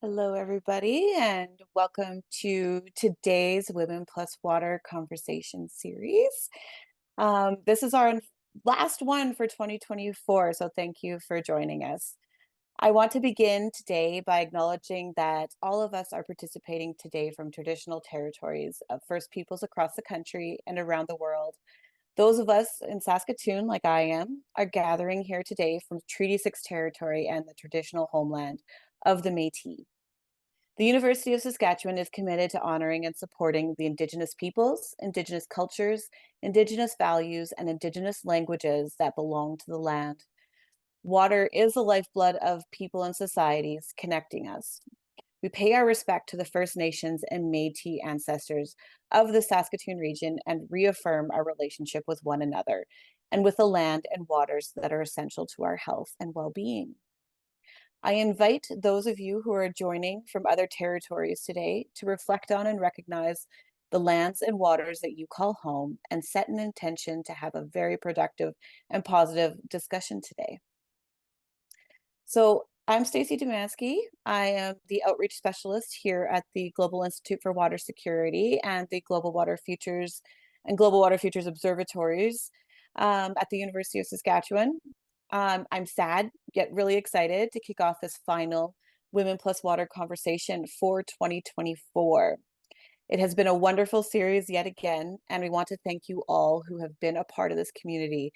Hello, everybody, and welcome to today's Women Plus Water conversation series. This is our last one for 2024, so thank you for joining us. I want to begin today by acknowledging that all of us are participating today from traditional territories of First Peoples across the country and around the world. Those of us in Saskatoon, like I am, are gathering here today from Treaty 6 territory and the traditional homeland of the Métis. The University of Saskatchewan is committed to honoring and supporting the Indigenous peoples, Indigenous cultures, Indigenous values, and Indigenous languages that belong to the land. Water is the lifeblood of people and societies, connecting us. We pay our respect to the First Nations and Métis ancestors of the Saskatoon region and reaffirm our relationship with one another and with the land and waters that are essential to our health and well-being. I invite those of you who are joining from other territories today to reflect on and recognize the lands and waters that you call home and set an intention to have a very productive and positive discussion today. So I'm Stacey Domansky. I am the outreach specialist here at the Global Institute for Water Security and the Global Water Futures and Global Water Futures Observatories at the University of Saskatchewan. I'm sad, yet really excited to kick off this final Women Plus Water conversation for 2024. It has been a wonderful series yet again, and we want to thank you all who have been a part of this community,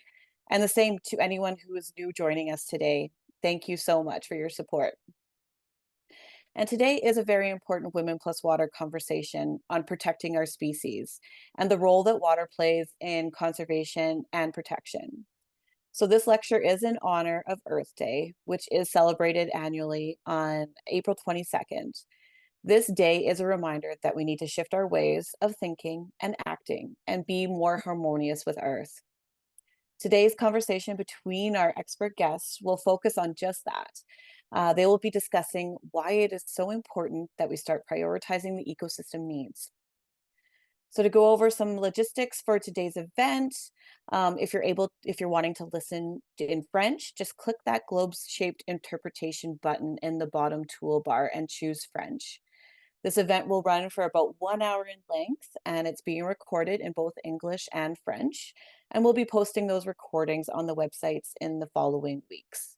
and the same to anyone who is new joining us today. Thank you so much for your support. And today is a very important Women Plus Water conversation on protecting our species and the role that water plays in conservation and protection. So this lecture is in honor of Earth Day, which is celebrated annually on April 22nd. This day is a reminder that we need to shift our ways of thinking and acting and be more harmonious with Earth. Today's conversation between our expert guests will focus on just that. They will be discussing why it is so important that we start prioritizing the ecosystem needs. So to go over some logistics for today's event, if you're wanting to listen in French, just click that globe-shaped interpretation button in the bottom toolbar and choose French. This event will run for about 1 hour in length, and it's being recorded in both English and French, and we'll be posting those recordings on the websites in the following weeks.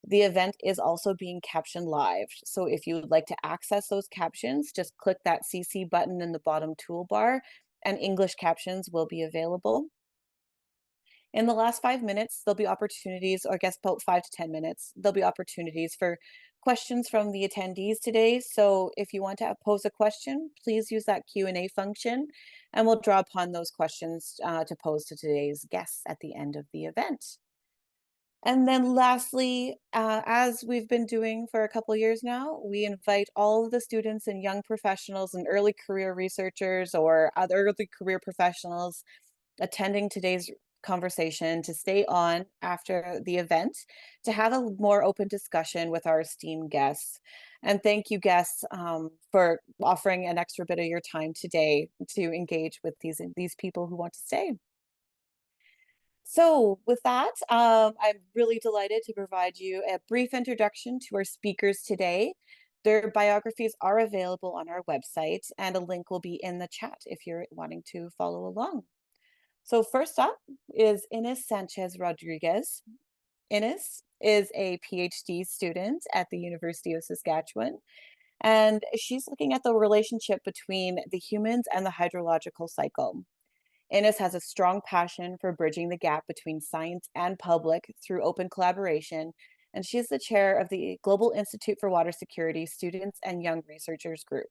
The event is also being captioned live, so if you would like to access those captions, just click that CC button in the bottom toolbar, and English captions will be available. In the last 5 minutes, there'll be opportunities, or I guess about 5 to 10 minutes, there'll be opportunities for questions from the attendees today. So if you want to pose a question, please use that Q&A function, and we'll draw upon those questions to pose to today's guests at the end of the event. And then lastly, as we've been doing for a couple of years now, we invite all of the students and young professionals and early career researchers or other early career professionals attending today's conversation to stay on after the event to have a more open discussion with our esteemed guests. And thank you, guests, for offering an extra bit of your time today to engage with these people who want to stay. So with that, I'm really delighted to provide you a brief introduction to our speakers today. Their biographies are available on our website, and a link will be in the chat if you're wanting to follow along. So first up is Ines Sanchez Rodriquez. Ines is a PhD student at the University of Saskatchewan, and she's looking at the relationship between the humans and the hydrological cycle. Ines has a strong passion for bridging the gap between science and public through open collaboration, and she is the chair of the Global Institute for Water Security Students and Young Researchers Group.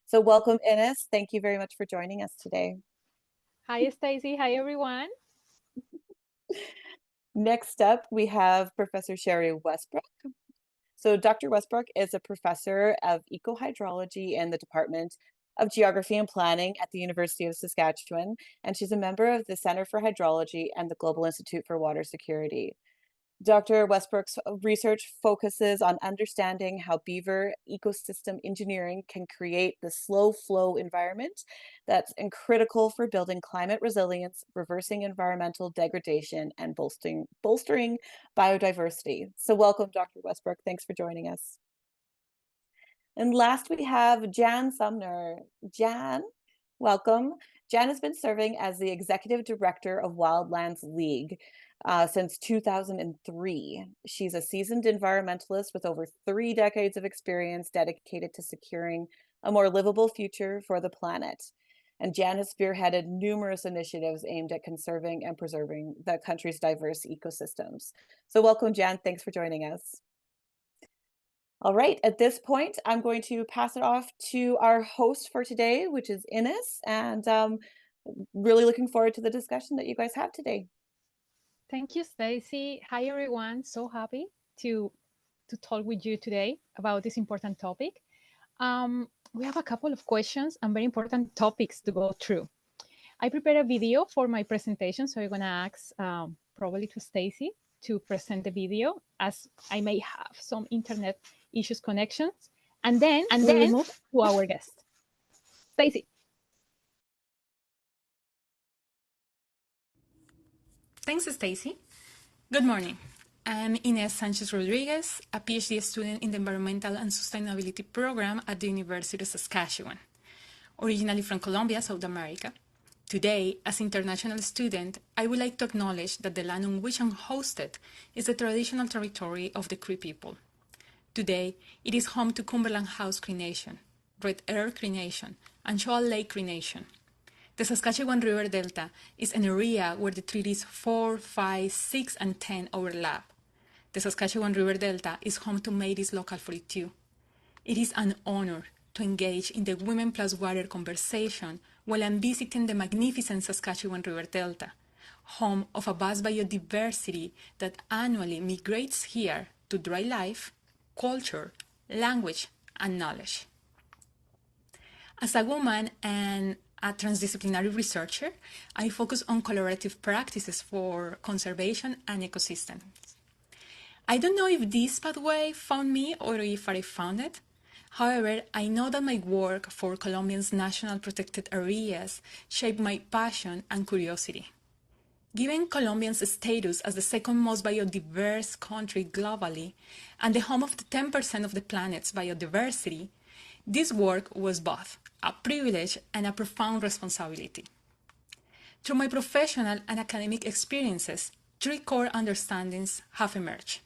So welcome, Ines. Thank you very much for joining us today. Hi, Stacy. Hi, everyone. Next up, we have Professor Cherie Westbrook. So Dr. Westbrook is a professor of ecohydrology in the Department of Geography and Planning at the University of Saskatchewan, and she's a member of the Center for Hydrology and the Global Institute for Water Security. Dr. Westbrook's research focuses on understanding how beaver ecosystem engineering can create the slow flow environment that's critical for building climate resilience, reversing environmental degradation, and bolstering biodiversity. So welcome, Dr. Westbrook. Thanks for joining us. And last we have Jan Sumner. Jan, welcome. Jan has been serving as the Executive Director of Wildlands League since 2003. She's a seasoned environmentalist with over 3 decades of experience dedicated to securing a more livable future for the planet. And Jan has spearheaded numerous initiatives aimed at conserving and preserving the country's diverse ecosystems. So welcome, Jan. Thanks for joining us. All right, at this point, I'm going to pass it off to our host for today, which is Ines, and really looking forward to the discussion that you guys have today. Thank you, Stacy. Hi, everyone. So happy to talk with you today about this important topic. We have a couple of questions and very important topics to go through. I prepared a video for my presentation, so I'm going to ask probably to Stacy to present the video, as I may have some internet issues connections, and then we will move to our guest. Stacy. Thanks, Stacy. Good morning. I'm Ines Sanchez Rodriquez, a PhD student in the Environmental and Sustainability Program at the University of Saskatchewan, originally from Colombia, South America. Today, as international student, I would like to acknowledge that the land on which I'm hosted is the traditional territory of the Cree people. Today, it is home to Cumberland House Cree Nation, Red Earth Cree Nation, and Shoal Lake Cree Nation. The Saskatchewan River Delta is an area where the treaties 4, 5, 6, and 10 overlap. The Saskatchewan River Delta is home to Métis Local 42. It is an honor to engage in the Women Plus Water conversation while I'm visiting the magnificent Saskatchewan River Delta, home of a vast biodiversity that annually migrates here to dry life, culture, language, and knowledge. As a woman and a transdisciplinary researcher, I focus on collaborative practices for conservation and ecosystems. I don't know if this pathway found me or if I found it. However, I know that my work for Colombia's national protected areas shaped my passion and curiosity. Given Colombia's status as the second most biodiverse country globally and the home of the 10% of the planet's biodiversity, this work was both a privilege and a profound responsibility. Through my professional and academic experiences, 3 core understandings have emerged.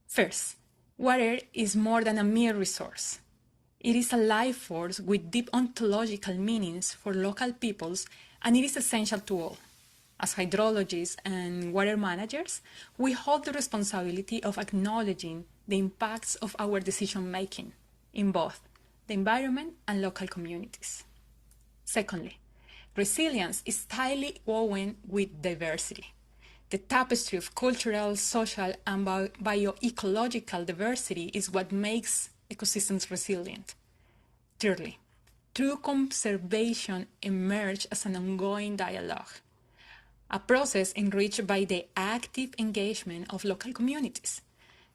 First, water is more than a mere resource. It is a life force with deep ontological meanings for local peoples, and it is essential to all. As hydrologists and water managers, we hold the responsibility of acknowledging the impacts of our decision-making in both the environment and local communities. Secondly, resilience is tightly woven with diversity. The tapestry of cultural, social, and bioecological diversity is what makes ecosystems resilient. Thirdly, true conservation emerges as an ongoing dialogue, a process enriched by the active engagement of local communities.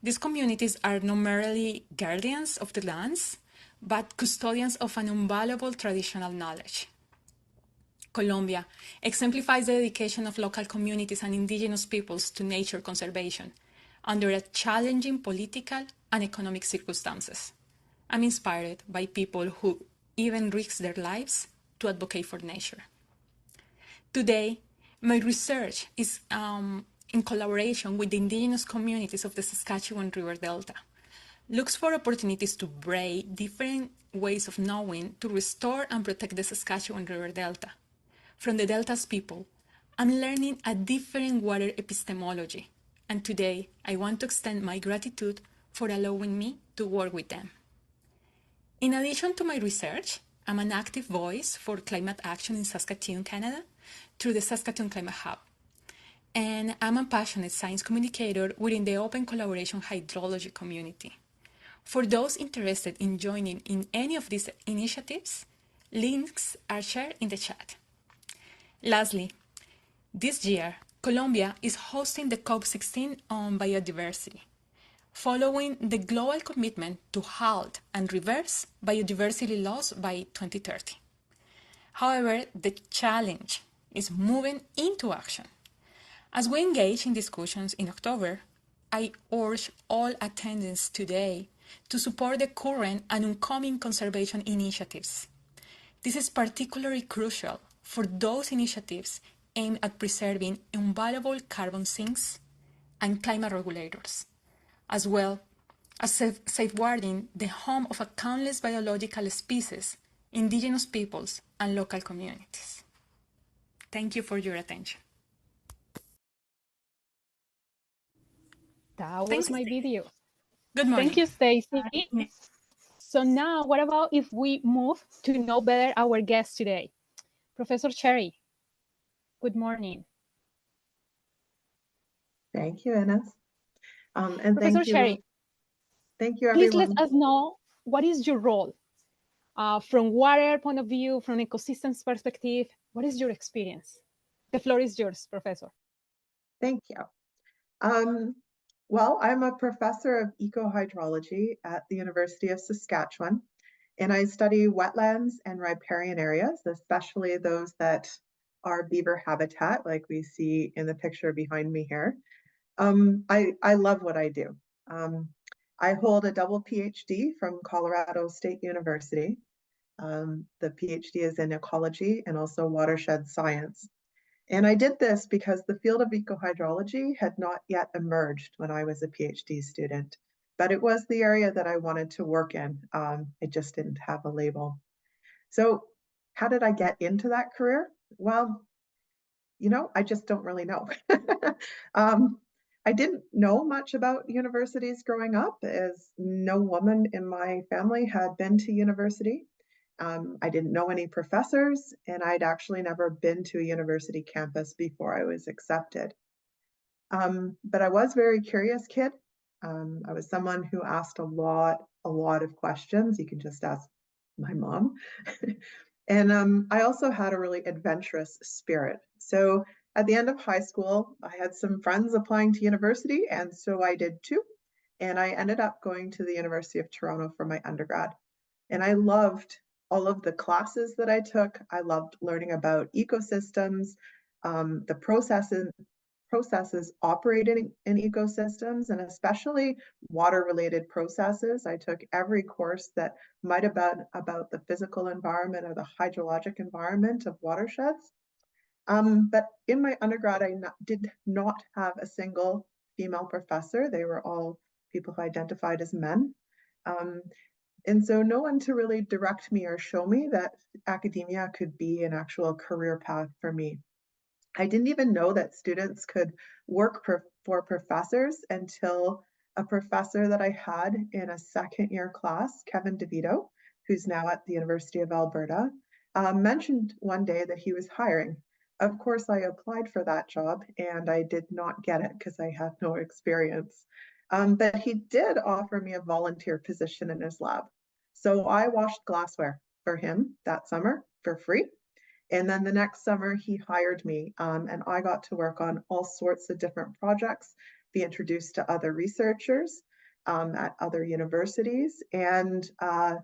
These communities are not merely guardians of the lands, but custodians of an invaluable traditional knowledge. Colombia exemplifies the dedication of local communities and indigenous peoples to nature conservation under a challenging political and economic circumstances. I'm inspired by people who even risk their lives to advocate for nature. Today, my research is in collaboration with the indigenous communities of the Saskatchewan River Delta, looks for opportunities to break different ways of knowing to restore and protect the Saskatchewan River Delta. From the Delta's people, I'm learning a different water epistemology, and today I want to extend my gratitude for allowing me to work with them. In addition to my research, I'm an active voice for climate action in Saskatoon, Canada, through the Saskatoon Climate Hub. And I'm a passionate science communicator within the Open Collaboration Hydrology community. For those interested in joining in any of these initiatives, links are shared in the chat. Lastly, this year, Colombia is hosting the COP16 on biodiversity, following the global commitment to halt and reverse biodiversity loss by 2030. However, the challenge is moving into action. As we engage in discussions in October, I urge all attendees today to support the current and upcoming conservation initiatives. This is particularly crucial for those initiatives aimed at preserving invaluable carbon sinks and climate regulators, as well as safeguarding the home of countless biological species, indigenous peoples, and local communities. Thank you for your attention. That was Thanks, my video. Good morning. Thank you, Stacy. So now, what about if we move to know better our guest today? Professor Cherie, good morning. Thank you, Ines. And Professor Cherie, thank you, please everyone. let us know what is your role from water point of view, from ecosystems perspective. What is your experience? The floor is yours, Professor. Thank you. Well, I'm a professor of ecohydrology at the University of Saskatchewan, and I study wetlands and riparian areas, especially those that are beaver habitat, like we see in the picture behind me here. I love what I do. I hold a double PhD from Colorado State University. The PhD is in ecology and also watershed science. And I did this because the field of ecohydrology had not yet emerged when I was a PhD student, but it was the area that I wanted to work in. It just didn't have a label. So how did I get into that career? Well, I just don't really know. I didn't know much about universities growing up, as no woman in my family had been to university. I didn't know any professors, and I'd actually never been to a university campus before I was accepted. But I was a very curious kid. I was someone who asked a lot of questions. You can just ask my mom. And I also had a really adventurous spirit. So at the end of high school, I had some friends applying to university, and so I did too. And I ended up going to the University of Toronto for my undergrad. And I loved all of the classes that I took. I loved learning about ecosystems, the processes operating in ecosystems, and especially water-related processes. I took every course that might have been about the physical environment or the hydrologic environment of watersheds. But in my undergrad, I did not have a single female professor. They were all people who identified as men. And so no one to really direct me or show me that academia could be an actual career path for me. I didn't even know that students could work for professors until a professor that I had in a second year class, Kevin DeVito, who's now at the University of Alberta, mentioned one day that he was hiring. Of course, I applied for that job and I did not get it because I had no experience. But he did offer me a volunteer position in his lab. So I washed glassware for him that summer for free. And then the next summer he hired me, and I got to work on all sorts of different projects, be introduced to other researchers at other universities. And, I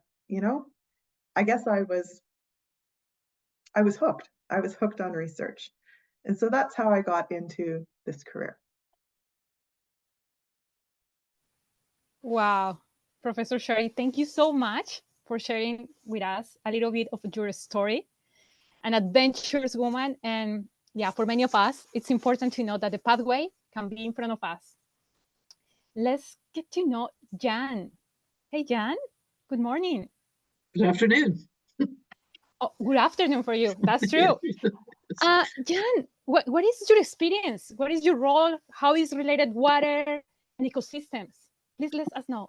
guess I was hooked. I was hooked on research. And so that's how I got into this career. Wow. Professor Cherie, thank you so much for sharing with us a little bit of your story. An adventurous woman. And yeah, for many of us, it's important to know that the pathway can be in front of us. Let's get to know Jan. Hey, Jan, good morning. Good afternoon. Oh, good afternoon for you. That's true. Jan, what is your experience? What is your role? How is related water and ecosystems? Please let us know.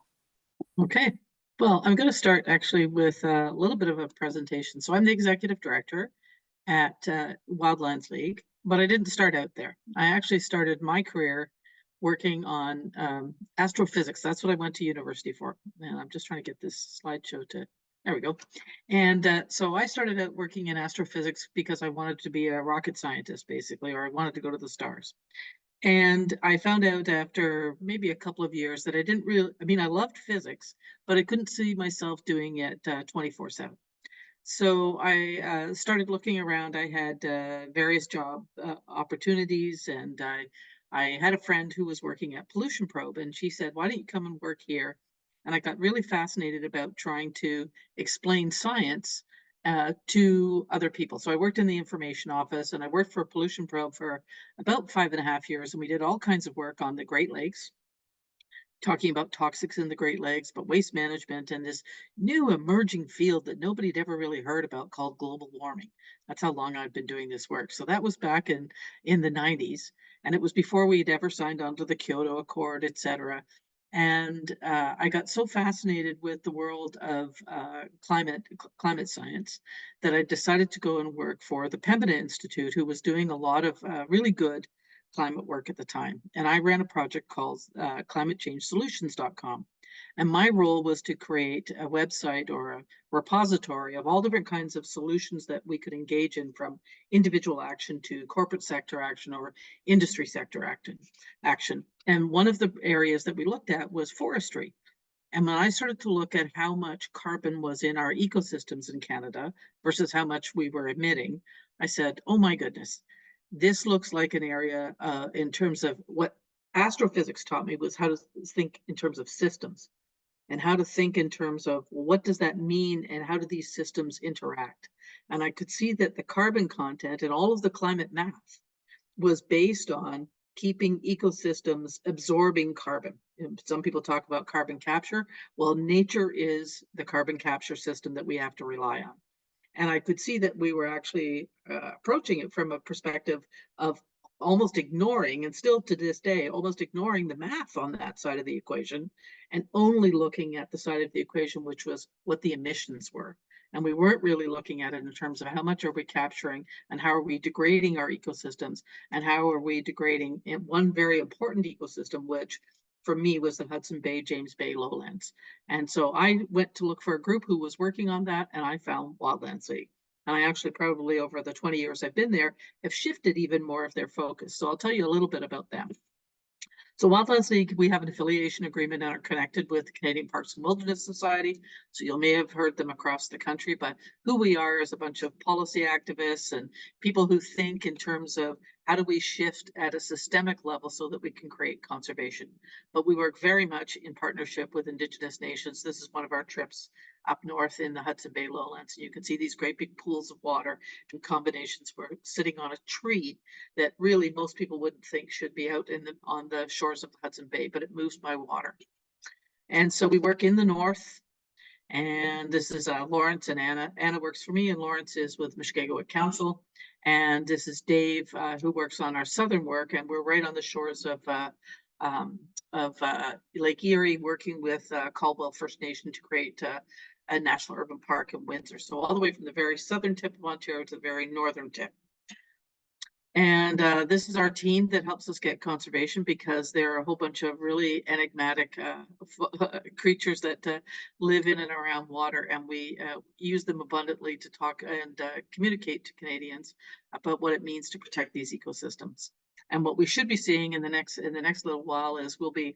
Okay. Well, I'm going to start actually with a little bit of a presentation. So I'm the executive director at Wildlands League, but I didn't start out there. I actually started my career working on astrophysics. That's what I went to university for. And I'm just trying to get this slideshow to, there we go. And so I started out working in astrophysics because I wanted to be a rocket scientist, basically, or I wanted to go to the stars. And I found out after maybe a couple of years that I didn't really, I loved physics, but I couldn't see myself doing it 24/7. So I started looking around. I had various job opportunities, and I had a friend who was working at Pollution Probe, and she said, "Why don't you come and work here And I got really fascinated about trying to explain science to other people. So I worked in the information office, and I worked for a pollution probe for about 5.5 years. And we did all kinds of work on the Great Lakes, talking about toxics in the Great Lakes, but waste management and this new emerging field that nobody had ever really heard about called global warming. That's how long I've been doing this work. So that was back in the 90s, and it was before we had ever signed on to the Kyoto Accord, et cetera. And I got so fascinated with the world of climate science that I decided to go and work for the Pembina Institute, who was doing a lot of really good climate work at the time. And I ran a project called climatechangesolutions.com. And my role was to create a website or a repository of all different kinds of solutions that we could engage in, from individual action to corporate sector action or industry sector action. And one of the areas that we looked at was forestry. And when I started to look at how much carbon was in our ecosystems in Canada versus how much we were emitting, I said, oh my goodness, this looks like an area in terms of what astrophysics taught me was how to think in terms of systems, and how to think in terms of what does that mean and how do these systems interact. And I could see that the carbon content and all of the climate math was based on keeping ecosystems absorbing carbon. Some people talk about carbon capture. Well, nature is the carbon capture system that we have to rely on. And I could see that we were actually approaching it from a perspective of almost ignoring, and still to this day, almost ignoring the math on that side of the equation, and only looking at the side of the equation, which was what the emissions were. And we weren't really looking at it in terms of how much are we capturing and how are we degrading our ecosystems, and how are we degrading in one very important ecosystem, which for me was the Hudson Bay, James Bay lowlands. And so I went to look for a group who was working on that, and I found Wildlands League. And I actually probably over the 20 years I've been there have shifted even more of their focus. So I'll tell you a little bit about them. So Wildlands League, we have an affiliation agreement and are connected with the Canadian Parks and Wilderness Society. So you may have heard them across the country, but who we are is a bunch of policy activists and people who think in terms of how do we shift at a systemic level so that we can create conservation. But we work very much in partnership with Indigenous nations. This is one of our trips up north in the Hudson Bay lowlands. And you can see these great big pools of water and combinations. We're sitting on a tree that really most people wouldn't think should be out on the shores of the Hudson Bay, but it moves by water. And so we work in the north, and this is Lawrence and Anna. Anna works for me, and Lawrence is with Mushkegowuk Council. And this is Dave, who works on our southern work, and we're right on the shores of Lake Erie, working with Caldwell First Nation to create a national urban park in Windsor. So all the way from the very southern tip of Ontario to the very northern tip. And this is our team that helps us get conservation, because there are a whole bunch of really enigmatic creatures that live in and around water, and we use them abundantly to talk and communicate to Canadians about what it means to protect these ecosystems. And what we should be seeing in the next little while is we'll be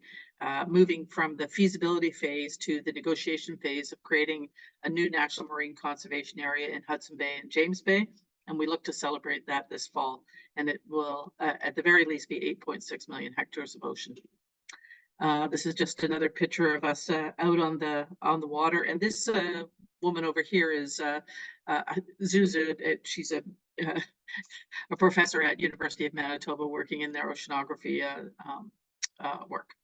moving from the feasibility phase to the negotiation phase of creating a new national marine conservation area in Hudson Bay and James Bay. And we look to celebrate that this fall. And it will, at the very least, be 8.6 million hectares of ocean. This is just another picture of us out on the water. And this woman over here is Zuzu. She's a professor at University of Manitoba working in their oceanography work.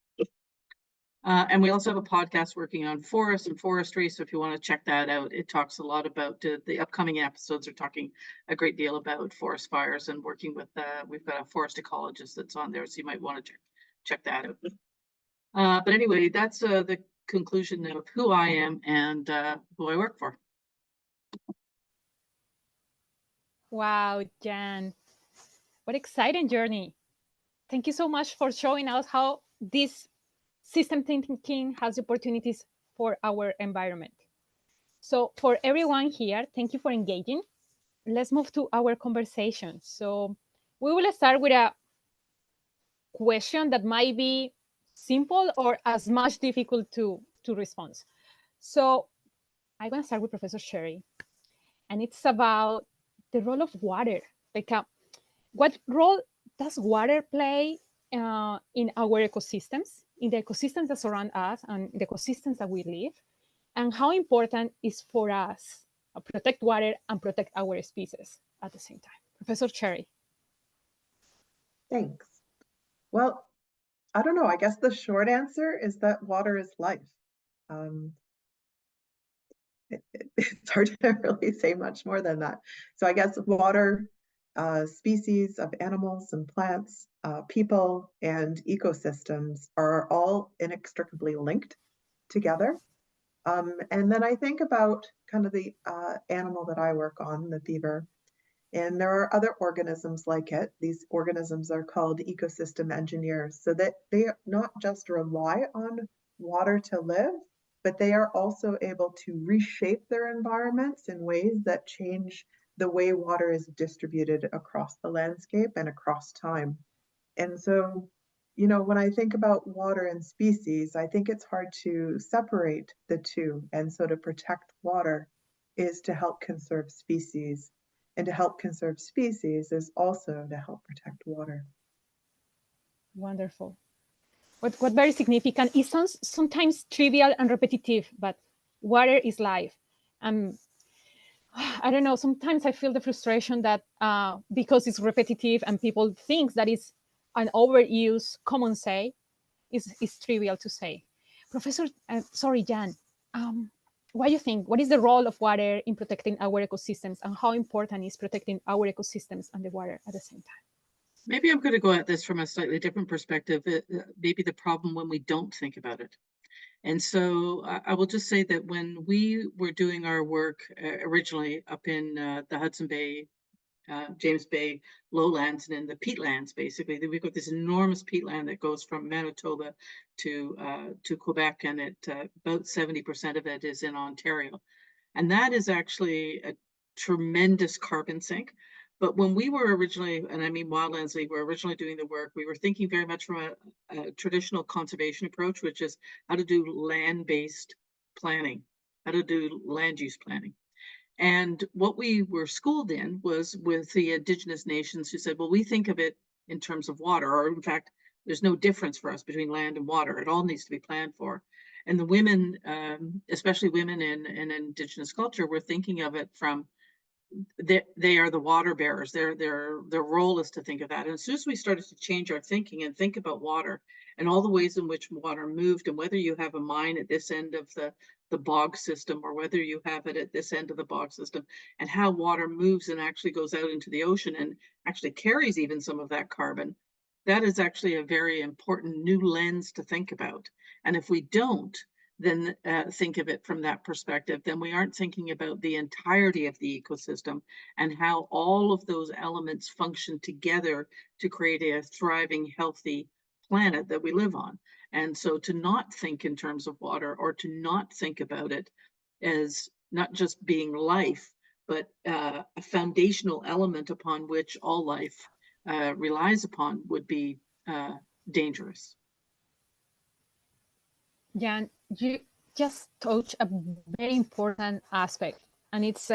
And we also have a podcast working on forests and forestry. So if you want to check that out, it talks a lot about the upcoming episodes are talking a great deal about forest fires and working with, we've got a forest ecologist that's on there. So you might want to check that out. But anyway, that's the conclusion of who I am and who I work for. Wow, Jan, what exciting journey. Thank you so much for showing us how this system thinking has opportunities for our environment. So for everyone here, thank you for engaging. Let's move to our conversation. So we will start with a question that might be simple or as much difficult to respond. So I'm going to start with Professor Cherie, and it's about the role of water. Like, what role does water play in our ecosystems, in the ecosystems that surround us and the ecosystems that we live, and how important is for us to protect water and protect our species at the same time. Professor Cherie. Thanks. Well, I don't know. I guess the short answer is that water is life. It's hard to really say much more than that. So I guess water, species of animals and plants, people and ecosystems are all inextricably linked together. And then I think about kind of the animal that I work on, the beaver, and there are other organisms like it. These organisms are called ecosystem engineers, so that they not just rely on water to live, but they are also able to reshape their environments in ways that change the way water is distributed across the landscape and across time. And so, you know, when I think about water and species, I think it's hard to separate the two. And so to protect water is to help conserve species. And to help conserve species is also to help protect water. Wonderful. What very significant. It sounds sometimes trivial and repetitive, but water is life. I don't know, sometimes I feel the frustration that because it's repetitive and people think that it's an overused common say, is trivial to say. Professor, Jan, what do you think? What is the role of water in protecting our ecosystems, and how important is protecting our ecosystems and the water at the same time? Maybe I'm going to go at this from a slightly different perspective, maybe the problem when we don't think about it. And so I will just say that when we were doing our work originally up in the Hudson Bay, James Bay lowlands and in the peatlands, basically, we've got this enormous peatland that goes from Manitoba to Quebec, and about 70% of it is in Ontario. And that is actually a tremendous carbon sink. But when we were originally, and I mean Wildlands League, were originally doing the work, we were thinking very much from a traditional conservation approach, which is how to do land-based planning, how to do land use planning. And what we were schooled in was with the Indigenous nations who said, well, we think of it in terms of water, or in fact, there's no difference for us between land and water. It all needs to be planned for. And the women, especially women in Indigenous culture, were thinking of it from they are the water bearers. Their role is to think of that. And as soon as we started to change our thinking and think about water and all the ways in which water moved, and whether you have a mine at this end of the bog system or whether you have it at this end of the bog system, and how water moves and actually goes out into the ocean and actually carries even some of that carbon, that is actually a very important new lens to think about. And if we don't, then think of it from that perspective, then we aren't thinking about the entirety of the ecosystem and how all of those elements function together to create a thriving, healthy planet that we live on. And so to not think in terms of water, or to not think about it as not just being life, but a foundational element upon which all life relies upon, would be dangerous. Jan, you just touched a very important aspect, and it's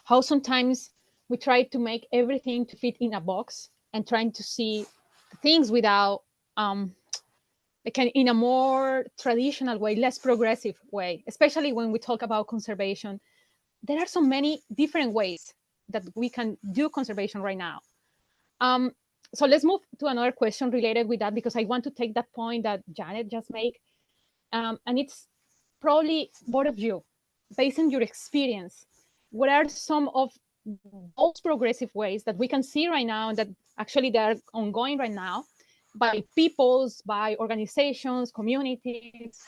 how sometimes we try to make everything to fit in a box and trying to see things without in a more traditional way, less progressive way, especially when we talk about conservation. There are so many different ways that we can do conservation right now. So let's move to another question related with that, because I want to take that point that Janet just made. And it's probably both of you, based on your experience, what are some of those progressive ways that we can see right now, and that actually they are ongoing right now by peoples, by organizations, communities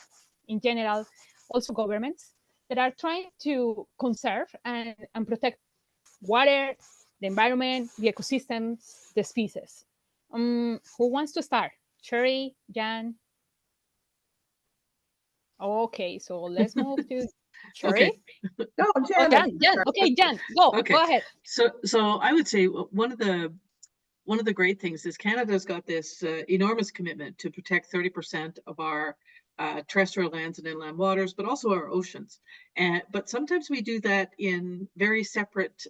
in general, also governments, that are trying to conserve and protect water, the environment, the ecosystems, the species? Who wants to start? Cherie, Jan? Okay, so let's move to Cherie. Okay. No, Jan. Jan. Okay, Jan, go. Okay. Go ahead. So I would say one of the great things is Canada's got this enormous commitment to protect 30% of our terrestrial lands and inland waters, but also our oceans. But sometimes we do that in very separate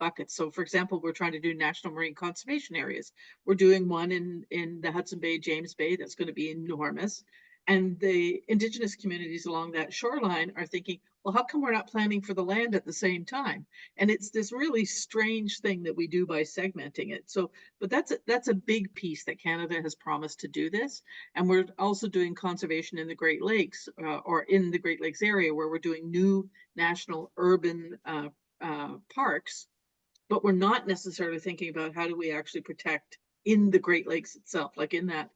buckets. So for example, we're trying to do national marine conservation areas. We're doing one in the Hudson Bay, James Bay, that's going to be enormous. And the indigenous communities along that shoreline are thinking, well, how come we're not planning for the land at the same time? And it's this really strange thing that we do by segmenting it. So, but that's a big piece that Canada has promised to do this. And we're also doing conservation in the Great Lakes or in the Great Lakes area, where we're doing new national urban parks, but we're not necessarily thinking about how do we actually protect in the Great Lakes itself, like in that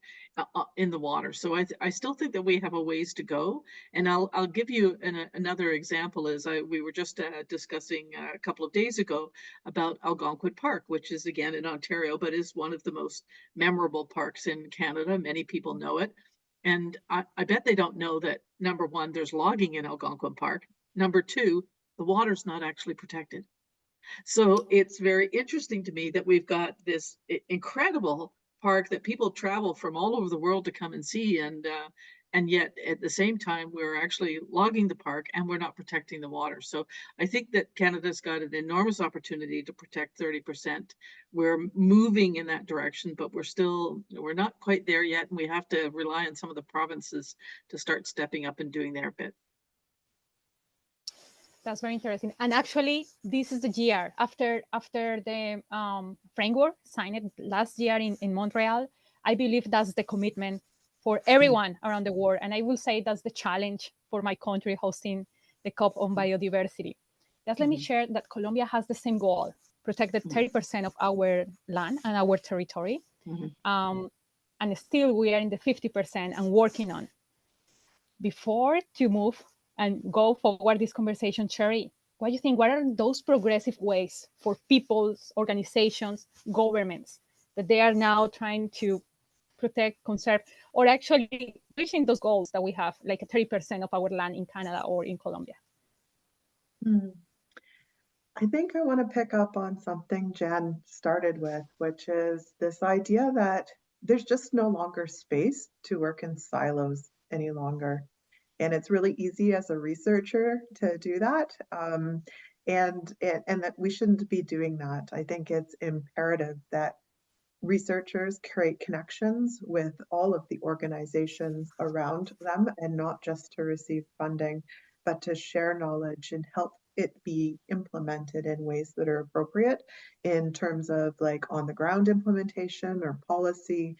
in the water. So I still think that we have a ways to go. And I'll give you another example. Is we were just discussing a couple of days ago about Algonquin Park, which is again in Ontario, but is one of the most memorable parks in Canada. Many people know it. And I bet they don't know that, number one, there's logging in Algonquin Park. Number two, the water's not actually protected. So it's very interesting to me that we've got this incredible park that people travel from all over the world to come and see, and yet at the same time we're actually logging the park and we're not protecting the water. So I think that Canada's got an enormous opportunity to protect 30%. We're moving in that direction, but we're not quite there yet, and we have to rely on some of the provinces to start stepping up and doing their bit. That's very interesting. And actually, this is the year after the framework signed last year in Montreal. I believe that's the commitment for everyone around the world. And I will say that's the challenge for my country hosting the COP on biodiversity. Just let me share that Colombia has the same goal, protect the 30% of our land and our territory. And still we are in the 50% and working on. Before to move and go forward this conversation, Cherie, what do you think? What are those progressive ways for people's organizations, governments, that they are now trying to protect, conserve, or actually reaching those goals that we have, like 30% of our land in Canada or in Colombia? I think I want to pick up on something Jen started with, which is this idea that there's just no longer space to work in silos any longer. And it's really easy as a researcher to do that. And that we shouldn't be doing that. I think it's imperative that researchers create connections with all of the organizations around them, and not just to receive funding, but to share knowledge and help it be implemented in ways that are appropriate in terms of like on the ground implementation or policy,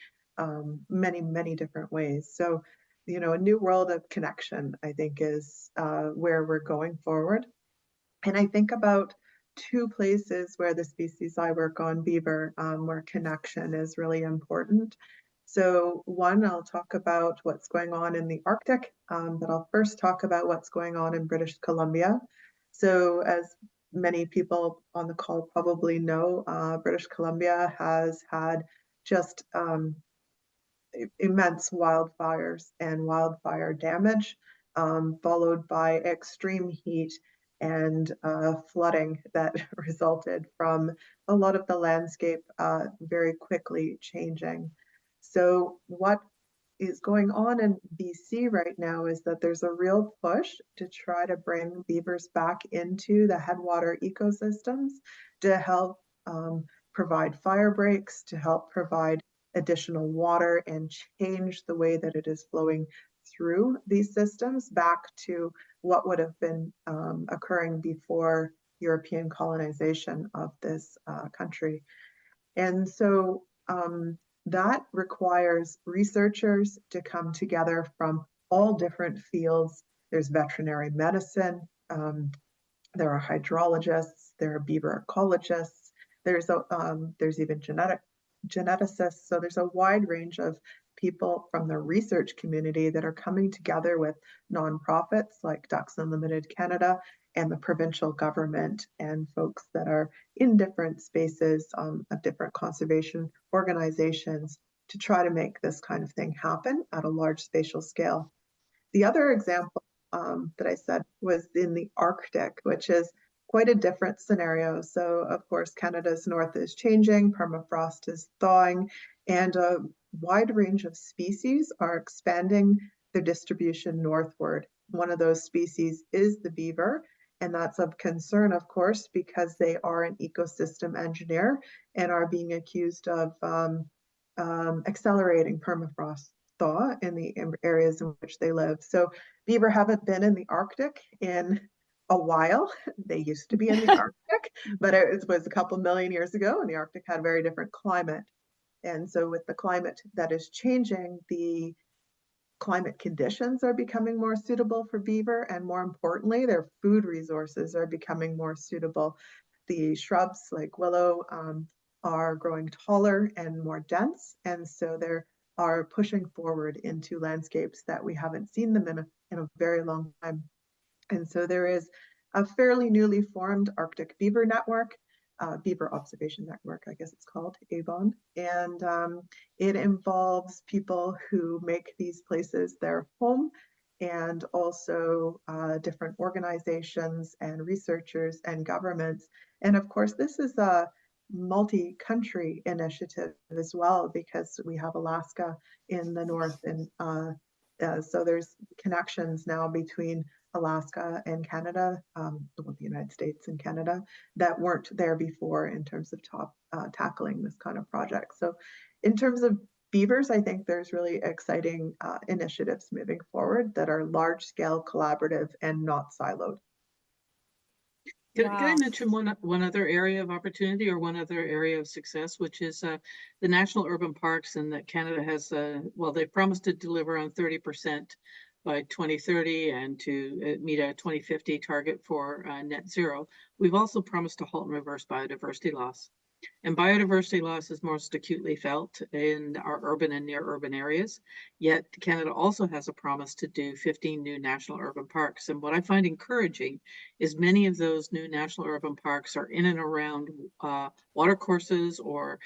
many different ways. So, you know, a new world of connection, I think, is where we're going forward. And I think about two places where the species I work on, beaver, where connection is really important. So one, I'll talk about what's going on in the Arctic, but I'll first talk about what's going on in British Columbia. So as many people on the call probably know, British Columbia has had just immense wildfires and wildfire damage, followed by extreme heat and flooding that resulted from a lot of the landscape very quickly changing. So what is going on in BC right now is that there's a real push to try to bring beavers back into the headwater ecosystems to help provide fire breaks, to help provide additional water and change the way that it is flowing through these systems back to what would have been occurring before European colonization of this country. And so that requires researchers to come together from all different fields. There's veterinary medicine, there are hydrologists, there are beaver ecologists, there's even geneticists. So there's a wide range of people from the research community that are coming together with nonprofits like Ducks Unlimited Canada and the provincial government, and folks that are in different spaces of different conservation organizations to try to make this kind of thing happen at a large spatial scale. The other example that I said was in the Arctic, which is quite a different scenario. So of course, Canada's north is changing, permafrost is thawing, and a wide range of species are expanding their distribution northward. One of those species is the beaver, and that's of concern, of course, because they are an ecosystem engineer and are being accused of accelerating permafrost thaw in the areas in which they live. So beaver haven't been in the Arctic in a while. They used to be in the Arctic, but it was a couple million years ago, and the Arctic had a very different climate. And so with the climate that is changing, the climate conditions are becoming more suitable for beaver, and more importantly, their food resources are becoming more suitable. The shrubs like willow are growing taller and more dense, and so they are pushing forward into landscapes that we haven't seen them in a very long time. And so there is a fairly newly formed Arctic Beaver Network, Beaver Observation Network, I guess it's called, ABON. And it involves people who make these places their home, and also different organizations and researchers and governments. And of course, this is a multi-country initiative as well, because we have Alaska in the north, and so there's connections now between Alaska and Canada, the United States and Canada, that weren't there before in terms of tackling this kind of project. So in terms of beavers, I think there's really exciting initiatives moving forward that are large-scale, collaborative, and not siloed. Can I mention one other area of opportunity, or one other area of success, which is the national urban parks, and that Canada has, well, they promised to deliver on 30% by 2030 and to meet a 2050 target for net zero. We've also promised to halt and reverse biodiversity loss. And biodiversity loss is most acutely felt in our urban and near urban areas. Yet Canada also has a promise to do 15 new national urban parks. And what I find encouraging is many of those new national urban parks are in and around watercourses or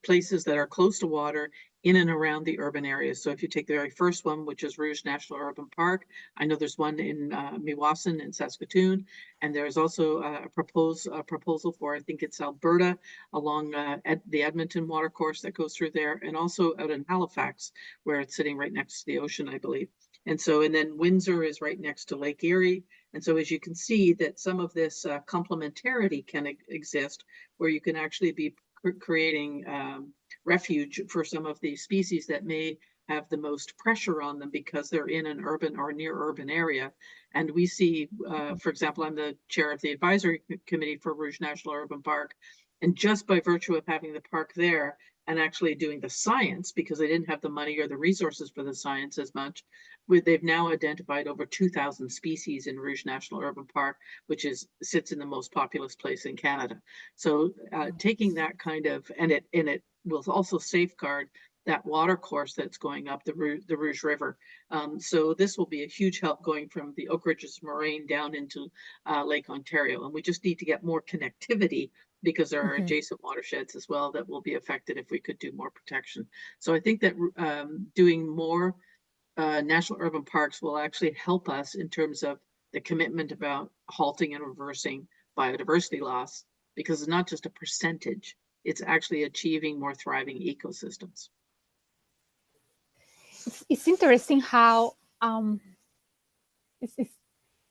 places that are close to water in and around the urban areas. So if you take the very first one, which is Rouge National Urban Park, I know there's one in Meewasin in Saskatoon, and there's also a proposal for, I think it's Alberta, along the Edmonton watercourse that goes through there, and also out in Halifax, where it's sitting right next to the ocean, I believe. And so, and then Windsor is right next to Lake Erie. And so as you can see that some of this complementarity can exist, where you can actually be creating refuge for some of these species that may have the most pressure on them because they're in an urban or near urban area. And we see, for example, I'm the chair of the advisory committee for Rouge National Urban Park. And just by virtue of having the park there and actually doing the science, because they didn't have the money or the resources for the science as much, they've now identified over 2,000 species in Rouge National Urban Park, which sits in the most populous place in Canada. So taking that kind of, and it will also safeguard that water course that's going up the Rouge River. So this will be a huge help going from the Oak Ridges Moraine down into Lake Ontario. And we just need to get more connectivity, because there are adjacent watersheds as well that will be affected if we could do more protection. So I think that doing more national urban parks will actually help us in terms of the commitment about halting and reversing biodiversity loss, because it's not just a percentage, it's actually achieving more thriving ecosystems. It's interesting how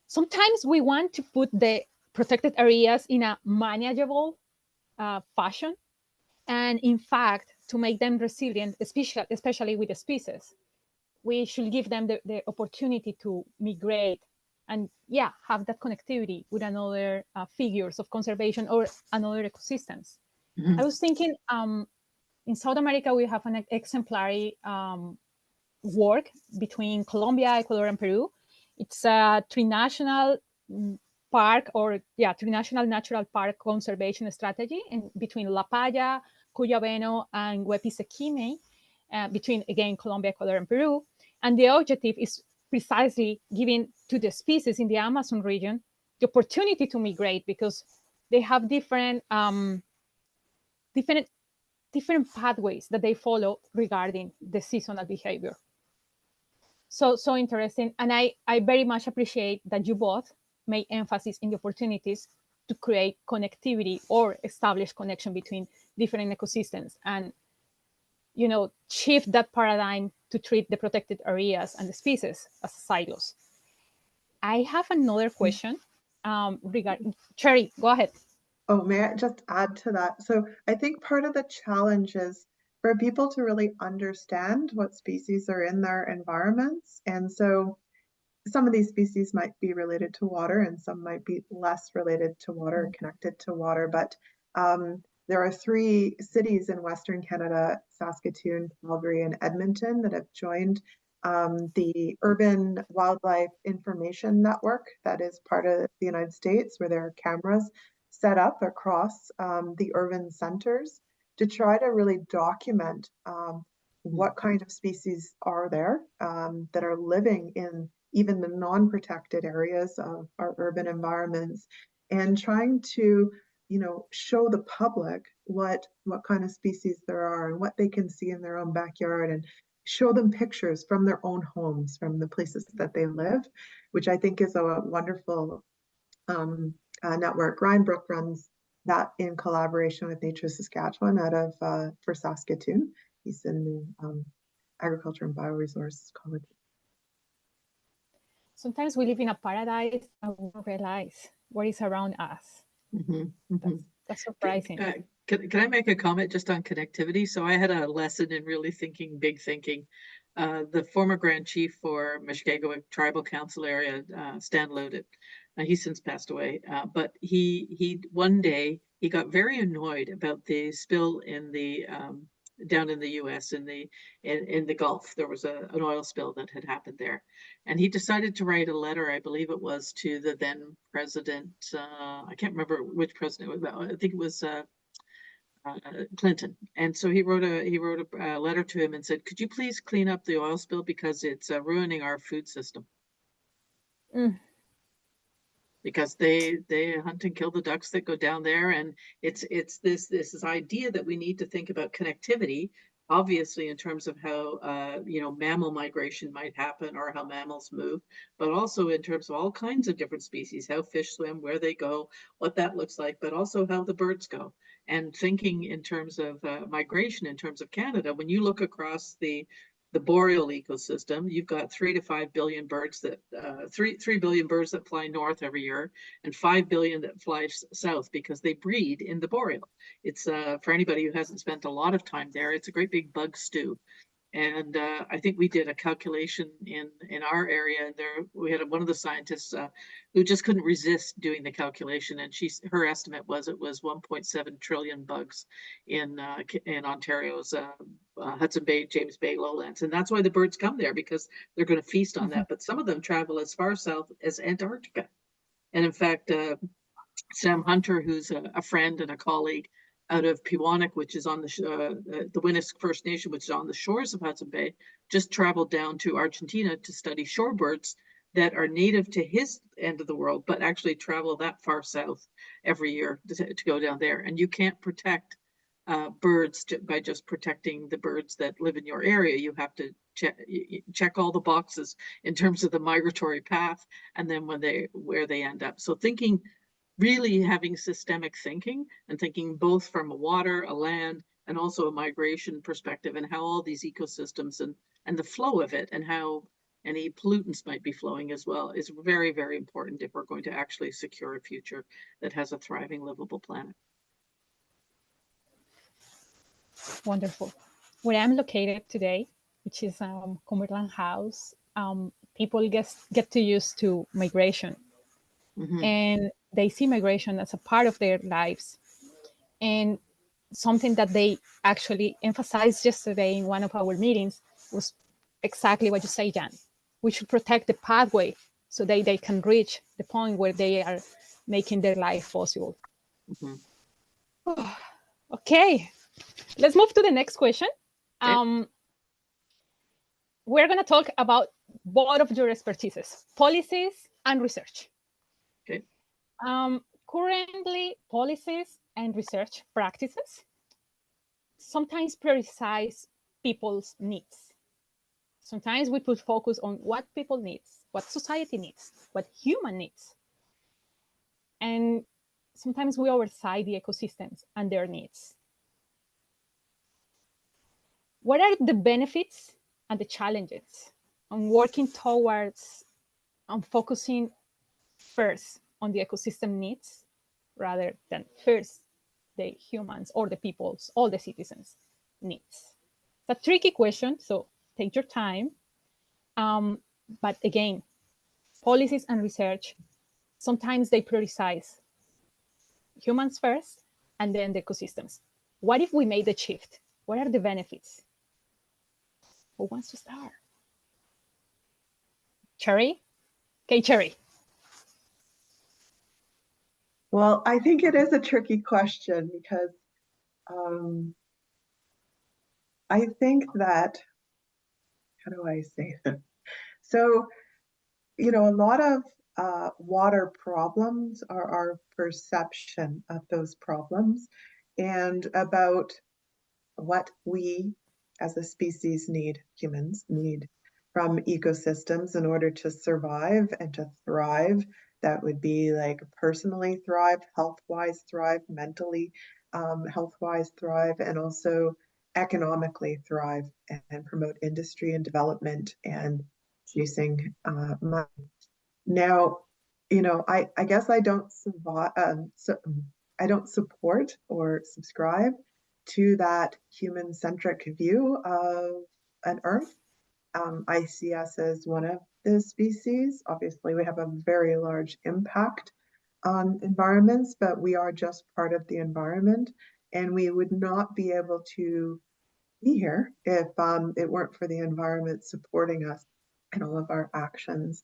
sometimes we want to put the protected areas in a manageable fashion, and in fact, to make them resilient, especially with the species, we should give them the opportunity to migrate and have that connectivity with another figures of conservation or another ecosystems. I was thinking in South America, we have an exemplary work between Colombia, Ecuador, and Peru. It's a trinational park, or trinational natural park conservation strategy between La Paya, Cuyabeno, and Huepi-Sequime, between, again, Colombia, Ecuador, and Peru. And the objective is precisely giving to the species in the Amazon region the opportunity to migrate, because they have different pathways that they follow regarding the seasonal behavior. So interesting. And I very much appreciate that you both made emphasis in the opportunities to create connectivity or establish connection between different ecosystems, and shift that paradigm to treat the protected areas and the species as silos. I have another question regarding Cherie. Go ahead. Oh, may I just add to that? So I think part of the challenge is for people to really understand what species are in their environments. And so some of these species might be related to water and some might be less related to water, connected to water. But there are 3 cities in Western Canada, Saskatoon, Calgary, and Edmonton, that have joined the Urban Wildlife Information Network that is part of the United States, where there are cameras set up across the urban centers to try to really document what kind of species are there that are living in even the non-protected areas of our urban environments, and trying to, show the public what kind of species there are and what they can see in their own backyard, and show them pictures from their own homes, from the places that they live, which I think is a wonderful network. Ryan Brook runs that in collaboration with Nature Saskatchewan out of for Saskatoon. He's in the Agriculture and Bioresource College. Sometimes we live in a paradise and we don't realize what is around us. That's surprising. Can I make a comment just on connectivity? So I had a lesson in really thinking big thinking. The former Grand Chief for Mushkegowuk Tribal Council area, Stan Loaded, he's since passed away, but he one day he got very annoyed about the spill in the down in the U.S. in the Gulf. There was an oil spill that had happened there, and he decided to write a letter, I believe it was, to the then president. I can't remember which president it was. I think it was Clinton. And so he wrote a letter to him and said, "Could you please clean up the oil spill because it's ruining our food system." Because they hunt and kill the ducks that go down there, and it's this idea that we need to think about connectivity, obviously in terms of how mammal migration might happen or how mammals move, but also in terms of all kinds of different species, how fish swim, where they go, what that looks like, but also how the birds go. And thinking in terms of migration, in terms of Canada, when you look across the boreal ecosystem, you've got 3 to 5 billion birds that 3 billion birds that fly north every year, and 5 billion that fly south because they breed in the boreal. It's for anybody who hasn't spent a lot of time there, it's a great big bug stew. And I think we did a calculation in our area. There, we had one of the scientists who just couldn't resist doing the calculation, and her estimate was it was 1.7 trillion bugs in Ontario's Hudson Bay, James Bay lowlands, and that's why the birds come there, because they're going to feast on that. But some of them travel as far south as Antarctica, and in fact, Sam Hunter, who's a friend and a colleague out of Pewanak, which is on the Winnisk First Nation, which is on the shores of Hudson Bay, just traveled down to Argentina to study shorebirds that are native to his end of the world, but actually travel that far south every year to go down there. And you can't protect birds by just protecting the birds that live in your area. You have to check all the boxes in terms of the migratory path, and then where they end up. So thinking, really having systemic thinking, and thinking both from a water, a land, and also a migration perspective, and how all these ecosystems and the flow of it, and how any pollutants might be flowing as well, is very, very important if we're going to actually secure a future that has a thriving, livable planet. Wonderful. Where I'm located today, which is Cumberland House, people get to used to migration. And they see migration as a part of their lives. And something that they actually emphasized yesterday in one of our meetings was exactly what you say, Jan. We should protect the pathway so that they can reach the point where they are making their life possible. Okay, let's move to the next question. We're going to talk about both of your expertises, policies and research. Okay. Currently, policies and research practices sometimes prioritize people's needs. Sometimes we put focus on what people need, what society needs, what human needs. And sometimes we oversight the ecosystems and their needs. What are the benefits and the challenges, and working towards focusing first on the ecosystem needs rather than first the humans or the people's, all the citizens' needs. It's a tricky question, so take your time. But again, policies and research, sometimes they prioritize humans first and then the ecosystems. What if we made the shift? What are the benefits? Who wants to start? Cherie? Okay, Cherie. Well, I think it is a tricky question because I think that, how do I say that? So, you know, a lot of water problems are our perception of those problems and about what we as a species need, humans need from ecosystems in order to survive and to thrive. That would be like personally thrive, health-wise thrive, mentally health-wise thrive, and also economically thrive and promote industry and development and chasing money. Now, you know, I guess I don't survive, I don't support or subscribe to that human-centric view of an Earth. I see us as one of the species. Obviously, we have a very large impact on environments, but we are just part of the environment, and we would not be able to be here if it weren't for the environment supporting us in all of our actions.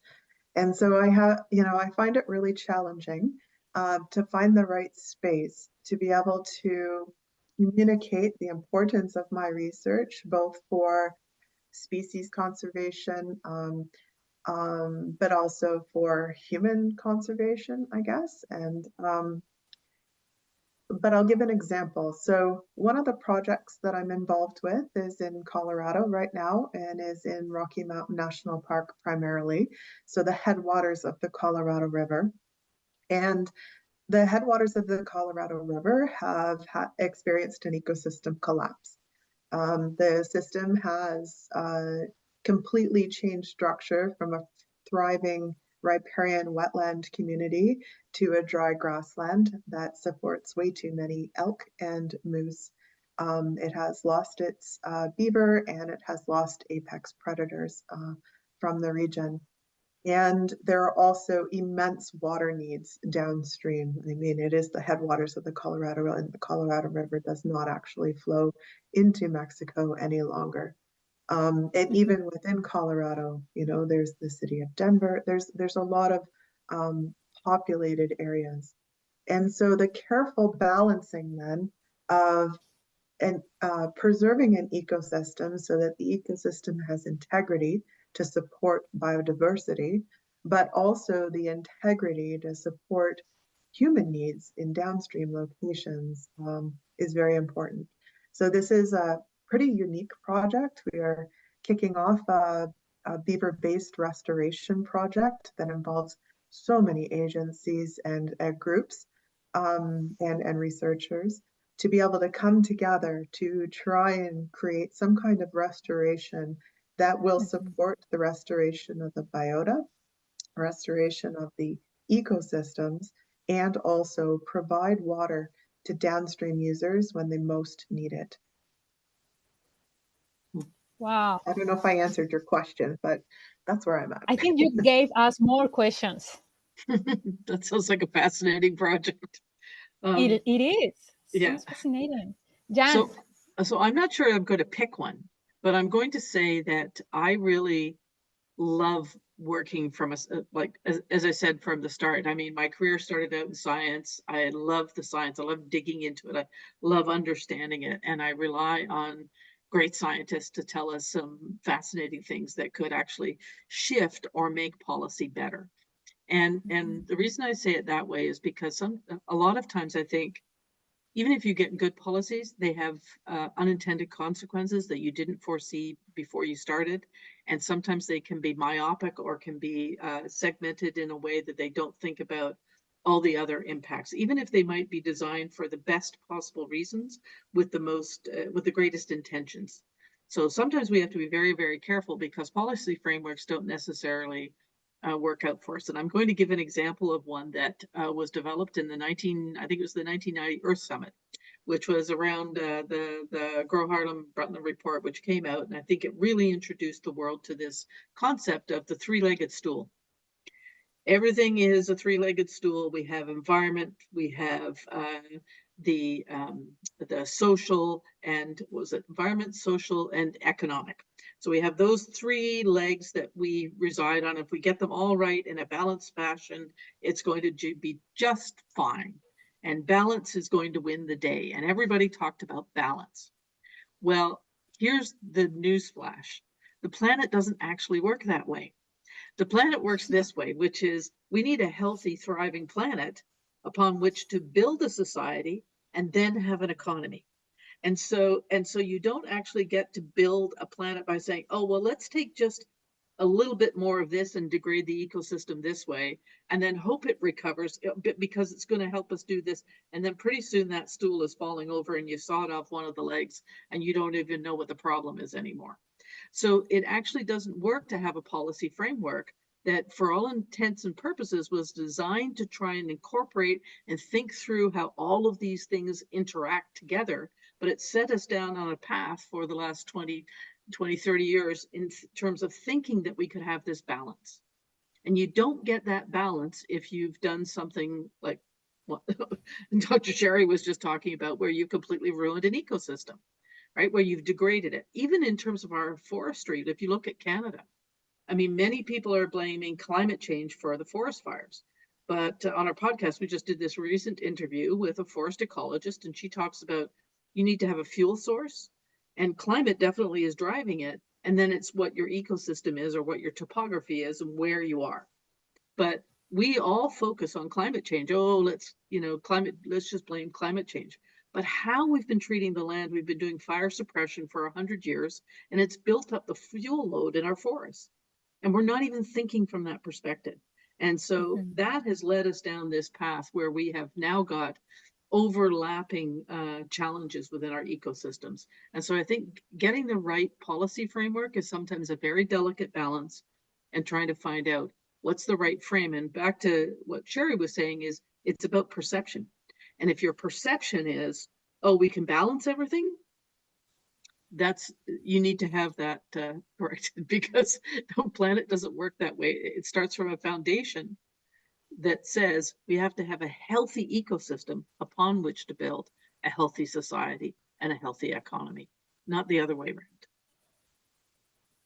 And so I find it really challenging to find the right space to be able to communicate the importance of my research, both for species conservation, but also for human conservation, I guess. But I'll give an example. So one of the projects that I'm involved with is in Colorado right now and is in Rocky Mountain National Park primarily. So the headwaters of the Colorado River. And the headwaters of the Colorado River have experienced an ecosystem collapse. The system has completely changed structure from a thriving riparian wetland community to a dry grassland that supports way too many elk and moose. It has lost its beaver and it has lost apex predators from the region. And there are also immense water needs downstream. I mean, it is the headwaters of the Colorado, and the Colorado River does not actually flow into Mexico any longer. And even within Colorado, you know, there's the city of Denver. There's a lot of populated areas. And so the careful balancing then of preserving an ecosystem so that the ecosystem has integrity to support biodiversity, but also the integrity to support human needs in downstream locations is very important. So this is a pretty unique project. We are kicking off a beaver-based restoration project that involves so many agencies and groups and researchers to be able to come together to try and create some kind of restoration that will support the restoration of the biota, restoration of the ecosystems, and also provide water to downstream users when they most need it. Wow. I don't know if I answered your question, but that's where I'm at. I think you gave us more questions. That sounds like a fascinating project. It is. Yeah. Sounds fascinating. Jan. So I'm not sure I'm going to pick one, but I'm going to say that I really love working from as I said from the start. I mean, my career started out in science. I love the science. I love digging into it. I love understanding it. And I rely on great scientists to tell us some fascinating things that could actually shift or make policy better. And the reason I say it that way is because a lot of times I think even if you get good policies, they have unintended consequences that you didn't foresee before you started. And sometimes they can be myopic or can be segmented in a way that they don't think about all the other impacts, even if they might be designed for the best possible reasons with the greatest intentions. So sometimes we have to be very, very careful because policy frameworks don't necessarily work out for us. And I'm going to give an example of one that was developed in the I think it was the 1990 Earth Summit, which was around the Grow Harlem Brundtland report, which came out. And I think it really introduced the world to this concept of the three-legged stool. Everything is a three-legged stool. We have environment, we have the social, and was it environment, social, and economic. So we have those three legs that we reside on. If we get them all right in a balanced fashion, it's going to be just fine. And balance is going to win the day. And everybody talked about balance. Well, here's the news flash. The planet doesn't actually work that way. The planet works this way, which is we need a healthy, thriving planet upon which to build a society and then have an economy. And so you don't actually get to build a planet by saying, oh, well, let's take just a little bit more of this and degrade the ecosystem this way, and then hope it recovers because it's going to help us do this. And then pretty soon that stool is falling over and you sawed off one of the legs and you don't even know what the problem is anymore. So it actually doesn't work to have a policy framework that, for all intents and purposes, was designed to try and incorporate and think through how all of these things interact together. But it set us down on a path for the last 20, 30 years in terms of thinking that we could have this balance. And you don't get that balance if you've done something like what Dr. Cherie was just talking about, where you completely ruined an ecosystem. Right, where you've degraded it. Even in terms of our forestry, if you look at Canada, I mean, many people are blaming climate change for the forest fires. But on our podcast, we just did this recent interview with a forest ecologist, and she talks about you need to have a fuel source, and climate definitely is driving it. And then it's what your ecosystem is, or what your topography is, and where you are. But we all focus on climate change. Oh, let's just blame climate change. But how we've been treating the land, we've been doing fire suppression for 100 years, and it's built up the fuel load in our forests. And we're not even thinking from that perspective. And so that has led us down this path where we have now got overlapping challenges within our ecosystems. And so I think getting the right policy framework is sometimes a very delicate balance, and trying to find out what's the right frame. And back to what Cherie was saying, is it's about perception. And if your perception is, oh, we can balance everything, you need to have that corrected, because the planet doesn't work that way. It starts from a foundation that says we have to have a healthy ecosystem upon which to build a healthy society and a healthy economy, not the other way around.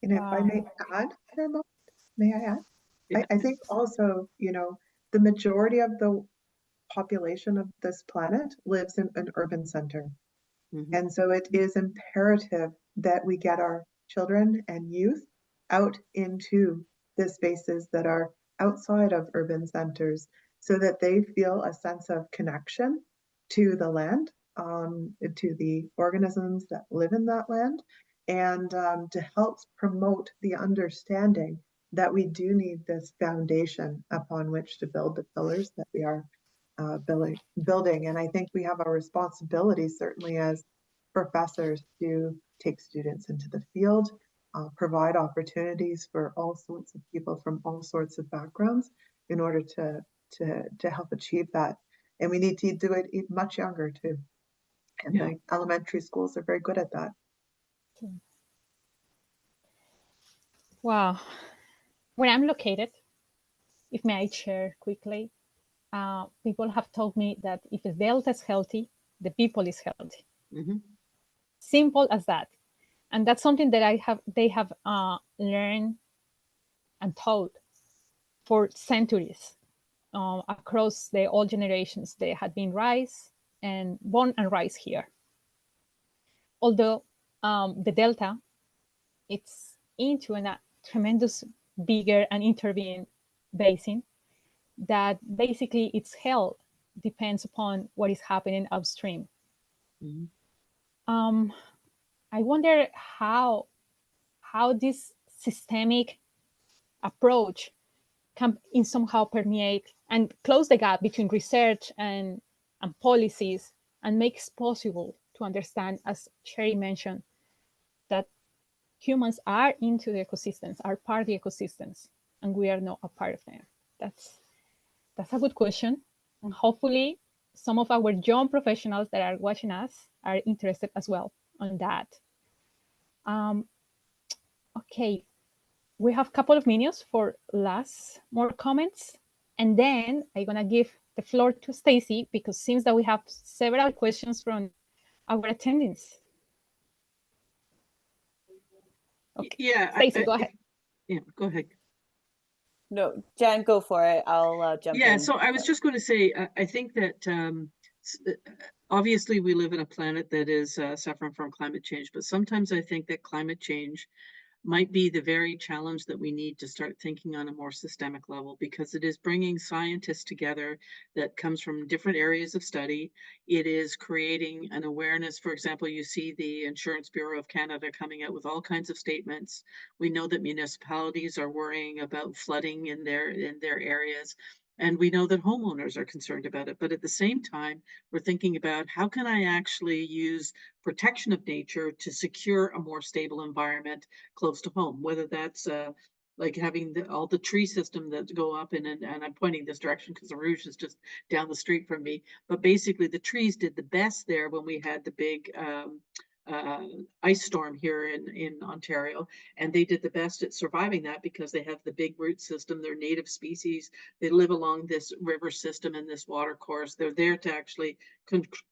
And if I may add for a moment, may I add? Yeah. I think also, the majority of the population of this planet lives in an urban center. Mm-hmm. And so it is imperative that we get our children and youth out into the spaces that are outside of urban centers, so that they feel a sense of connection to the land, to the organisms that live in that land, and to help promote the understanding that we do need this foundation upon which to build the pillars that we are building. And I think we have a responsibility, certainly as professors, to take students into the field, provide opportunities for all sorts of people from all sorts of backgrounds in order to help achieve that. And we need to do it much younger too. And the elementary schools are very good at that. Wow. Where I'm located, if may I share quickly, people have told me that if the delta is healthy, the people is healthy. Mm-hmm. Simple as that. And that's something that they have learned and taught for centuries across all generations. They had been born and raised here. Although the delta, it's into a tremendous bigger and intervening basin that basically its health depends upon what is happening upstream. Mm-hmm. I wonder how this systemic approach can somehow permeate and close the gap between research and policies, and makes possible to understand, as Cherie mentioned, that humans are into the ecosystems, are part of the ecosystems, and we are not a part of them? That's a good question. And hopefully some of our young professionals that are watching us are interested as well on that. Okay, we have a couple of minutes for more comments. And then I'm gonna give the floor to Stacy, because it seems that we have several questions from our attendings. Okay, Yeah, Stacy, go ahead. Yeah, go ahead. No, Jen, go for it. I'll jump in. Yeah, so I was just going to say, I think that obviously we live in a planet that is suffering from climate change, but sometimes I think that climate change might be the very challenge that we need to start thinking on a more systemic level, because it is bringing scientists together that comes from different areas of study. It is creating an awareness. For example, you see the Insurance Bureau of Canada coming out with all kinds of statements. We know that municipalities are worrying about flooding in their areas. And we know that homeowners are concerned about it. But at the same time, we're thinking about how can I actually use protection of nature to secure a more stable environment close to home, whether that's like having all the tree system that go up and I'm pointing this direction because the Rouge is just down the street from me. But basically the trees did the best there when we had the big ice storm here in Ontario, and they did the best at surviving that because they have the big root system. They're native species. They live along this river system and this water course. They're there to actually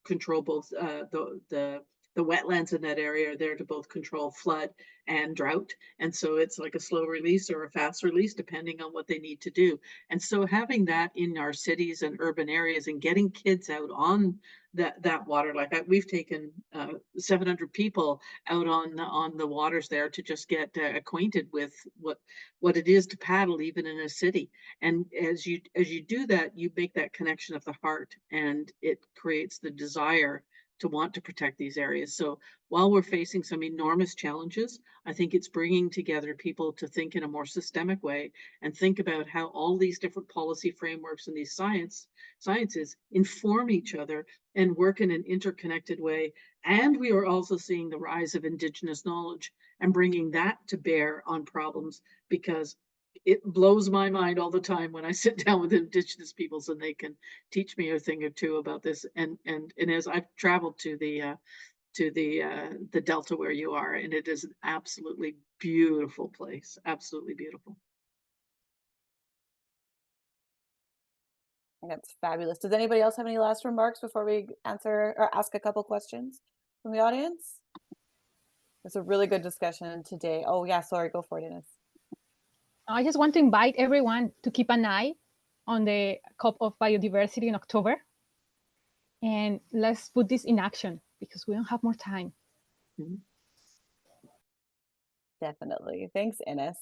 control both the wetlands in that area are there to both control flood and drought. And so it's like a slow release or a fast release, depending on what they need to do. And so having that in our cities and urban areas and getting kids out on that water, like we've taken 700 people out on the waters there to just get acquainted with what it is to paddle even in a city. And as you do that, you make that connection of the heart, and it creates the desire to want to protect these areas. So while we're facing some enormous challenges, I think it's bringing together people to think in a more systemic way and think about how all these different policy frameworks and these sciences inform each other and work in an interconnected way. And we are also seeing the rise of Indigenous knowledge and bringing that to bear on problems, because it blows my mind all the time when I sit down with Indigenous peoples and they can teach me a thing or two about this. And as I've traveled to the Delta where you are, and it is an absolutely beautiful place, absolutely beautiful. That's fabulous. Does anybody else have any last remarks before we answer or ask a couple questions from the audience? It's a really good discussion today. Oh yeah, sorry, go for it, Ines. I just want to invite everyone to keep an eye on the COP of Biodiversity in October. And let's put this in action because we don't have more time. Mm-hmm. Definitely. Thanks, Ines.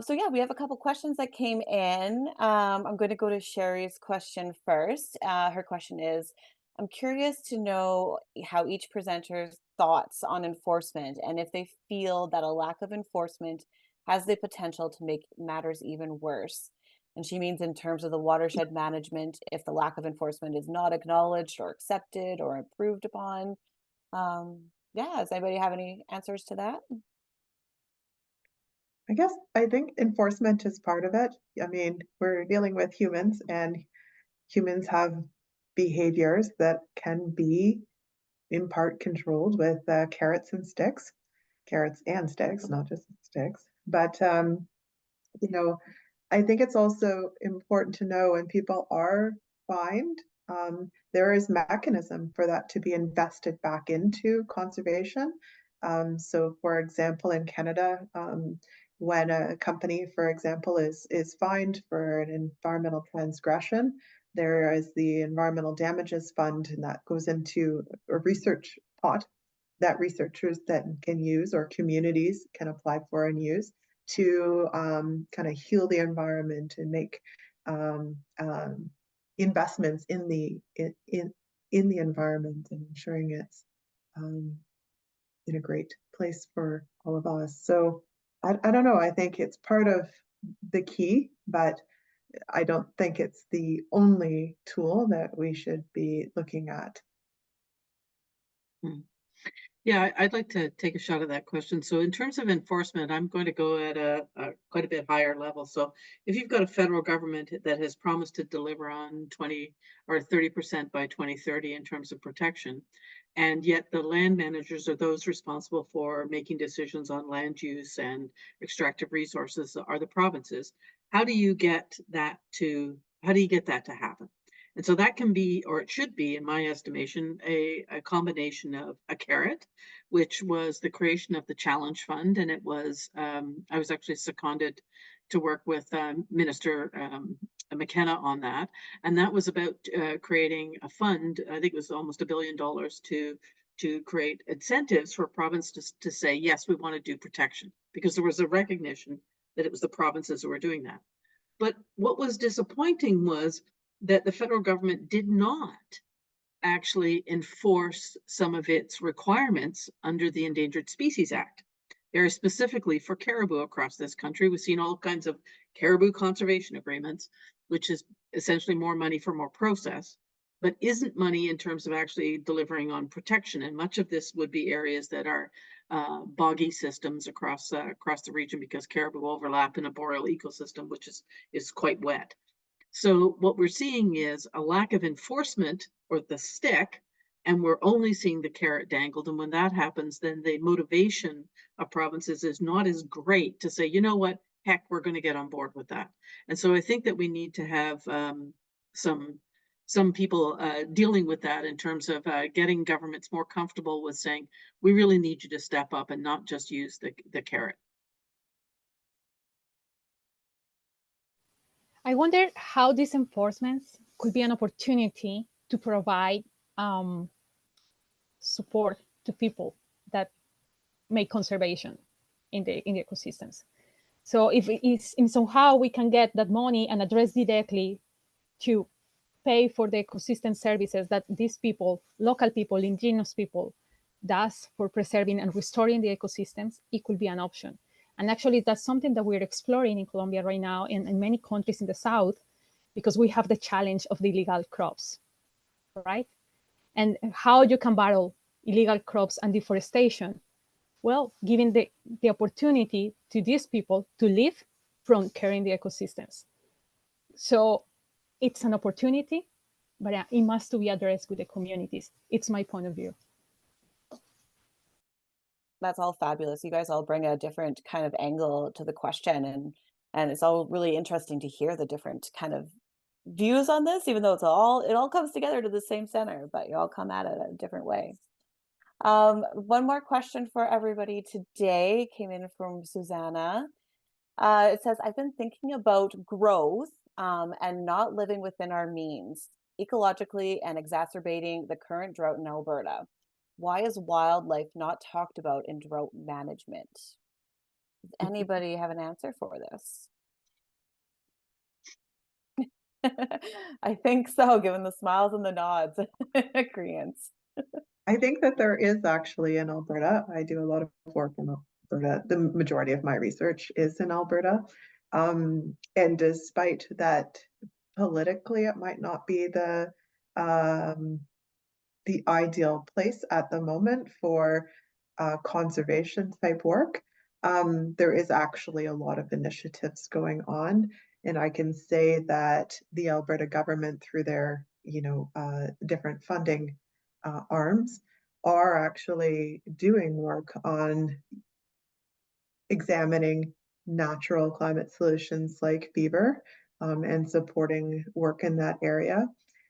So yeah, we have a couple questions that came in. I'm going to go to Cherie's question first. Her question is, I'm curious to know how each presenter's thoughts on enforcement and if they feel that a lack of enforcement has the potential to make matters even worse. And she means in terms of the watershed management, if the lack of enforcement is not acknowledged or accepted or improved upon. Yeah, does anybody have any answers to that? I think enforcement is part of it. I mean, we're dealing with humans, and humans have behaviors that can be in part controlled with carrots and sticks, not just sticks. But, you know, I think it's also important to know when people are fined, there is mechanism for that to be invested back into conservation. So for example, in Canada, when a company, for example, is fined for an environmental transgression, there is the Environmental Damages Fund, and that goes into a research pot that researchers then can use, or communities can apply for and use, to kind of heal the environment and make investments in the environment and ensuring it's in a great place for all of us. So I don't know. I think it's part of the key, but I don't think it's the only tool that we should be looking at. Yeah, I'd like to take a shot at that question. So in terms of enforcement, I'm going to go at a quite a bit higher level. So if you've got a federal government that has promised to deliver on 20 or 30% by 2030 in terms of protection, and yet the land managers are those responsible for making decisions on land use and extractive resources are the provinces, how do you get that to happen? And so that can be, or it should be, in my estimation, a combination of a carrot, which was the creation of the Challenge Fund. And it was, I was actually seconded to work with Minister McKenna on that. And that was about creating a fund, I think it was almost $1 billion to create incentives for province to say, yes, we want to do protection, because there was a recognition that it was the provinces who were doing that. But what was disappointing was that the federal government did not actually enforce some of its requirements under the Endangered Species Act. Very specifically for caribou across this country, we've seen all kinds of caribou conservation agreements, which is essentially more money for more process, but isn't money in terms of actually delivering on protection. And much of this would be areas that are boggy systems across the region, because caribou overlap in a boreal ecosystem, which is quite wet. So what we're seeing is a lack of enforcement, or the stick, and we're only seeing the carrot dangled. And when that happens, then the motivation of provinces is not as great to say, you know what, heck, we're going to get on board with that. And so I think that we need to have some people dealing with that in terms of getting governments more comfortable with saying, we really need you to step up and not just use the carrot. I wonder how these enforcements could be an opportunity to provide support to people that make conservation in the ecosystems. So if it's in somehow we can get that money and address directly to pay for the ecosystem services that these people, local people, indigenous people, does for preserving and restoring the ecosystems, it could be an option. And actually, that's something that we're exploring in Colombia right now, in many countries in the South, because we have the challenge of the illegal crops, right? And how you can battle illegal crops and deforestation. Well, giving the opportunity to these people to live from caring the ecosystems. So it's an opportunity, but it must be addressed with the communities. It's my point of view. That's all fabulous. You guys all bring a different kind of angle to the question, and it's all really interesting to hear the different kind of views on this, even though it all comes together to the same center, but you all come at it a different way. One more question for everybody today came in from Susanna. It says, I've been thinking about growth and not living within our means, ecologically, and exacerbating the current drought in Alberta. Why is wildlife not talked about in drought management? Does anybody have an answer for this? I think so, given the smiles and the nods. Agreements. I think that there is actually in Alberta. I do a lot of work in Alberta. The majority of my research is in Alberta. And despite that, politically, it might not be the ideal place at the moment for conservation type work. There is actually a lot of initiatives going on, and I can say that the Alberta government, through their different funding arms, are actually doing work on examining natural climate solutions like beaver and supporting work in that area.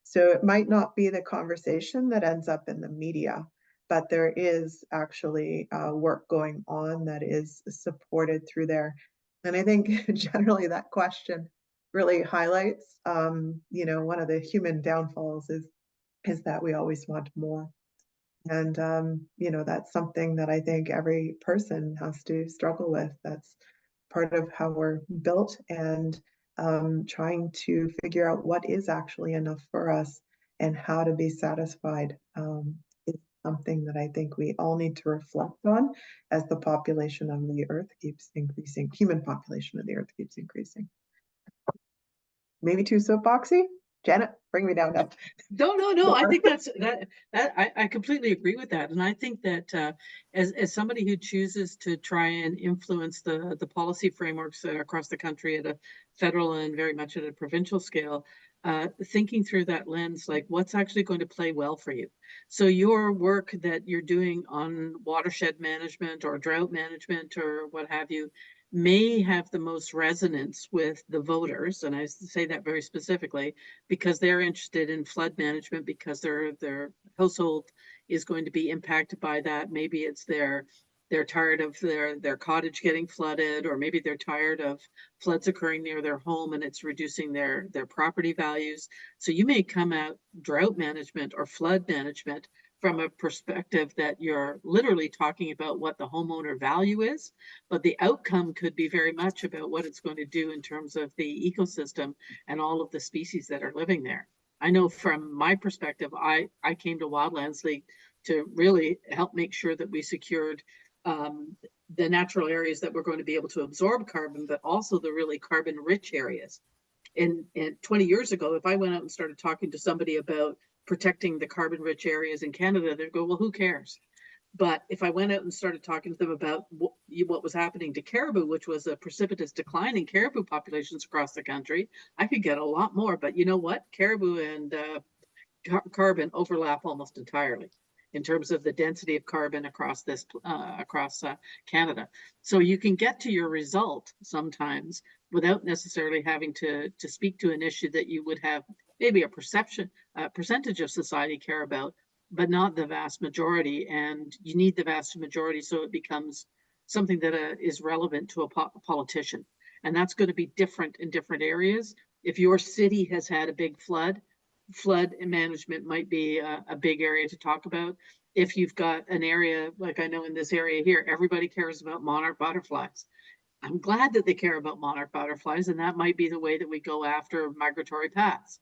So it might not be the conversation that ends up in the media, but there is actually work going on that is supported through there. And I think generally that question really highlights, one of the human downfalls is that we always want more. And, that's something that I think every person has to struggle with. That's part of how we're built, and trying to figure out what is actually enough for us and how to be satisfied is something that I think we all need to reflect on as the population of the earth keeps increasing, human population of the earth keeps increasing. Maybe too soapboxy? Janet, bring me down now. No. I think I completely agree with that. And I think that as somebody who chooses to try and influence the policy frameworks across the country at a federal and very much at a provincial scale, thinking through that lens, like what's actually going to play well for you. So your work that you're doing on watershed management or drought management or what have you may have the most resonance with the voters, and I say that very specifically because they're interested in flood management because their household is going to be impacted by that. Maybe it's they're tired of their cottage getting flooded, or maybe they're tired of floods occurring near their home and it's reducing their property values. So you may come out drought management or flood management from a perspective that you're literally talking about what the homeowner value is, but the outcome could be very much about what it's going to do in terms of the ecosystem and all of the species that are living there. I know from my perspective, I came to Wildlands League to really help make sure that we secured the natural areas that were going to be able to absorb carbon, but also the really carbon rich areas. And 20 years ago, if I went out and started talking to somebody about protecting the carbon rich areas in Canada, they'd go, well, who cares? But if I went out and started talking to them about what was happening to caribou, which was a precipitous decline in caribou populations across the country, I could get a lot more. But you know what? Caribou and carbon overlap almost entirely in terms of the density of carbon across Canada. So you can get to your result sometimes without necessarily having to speak to an issue that you would have maybe a percentage of society care about, but not the vast majority. And you need the vast majority so it becomes something that is relevant to a politician. And that's going to be different in different areas. If your city has had a big flood management might be a big area to talk about. If you've got an area, like I know in this area here, everybody cares about monarch butterflies. I'm glad that they care about monarch butterflies, and that might be the way that we go after migratory paths.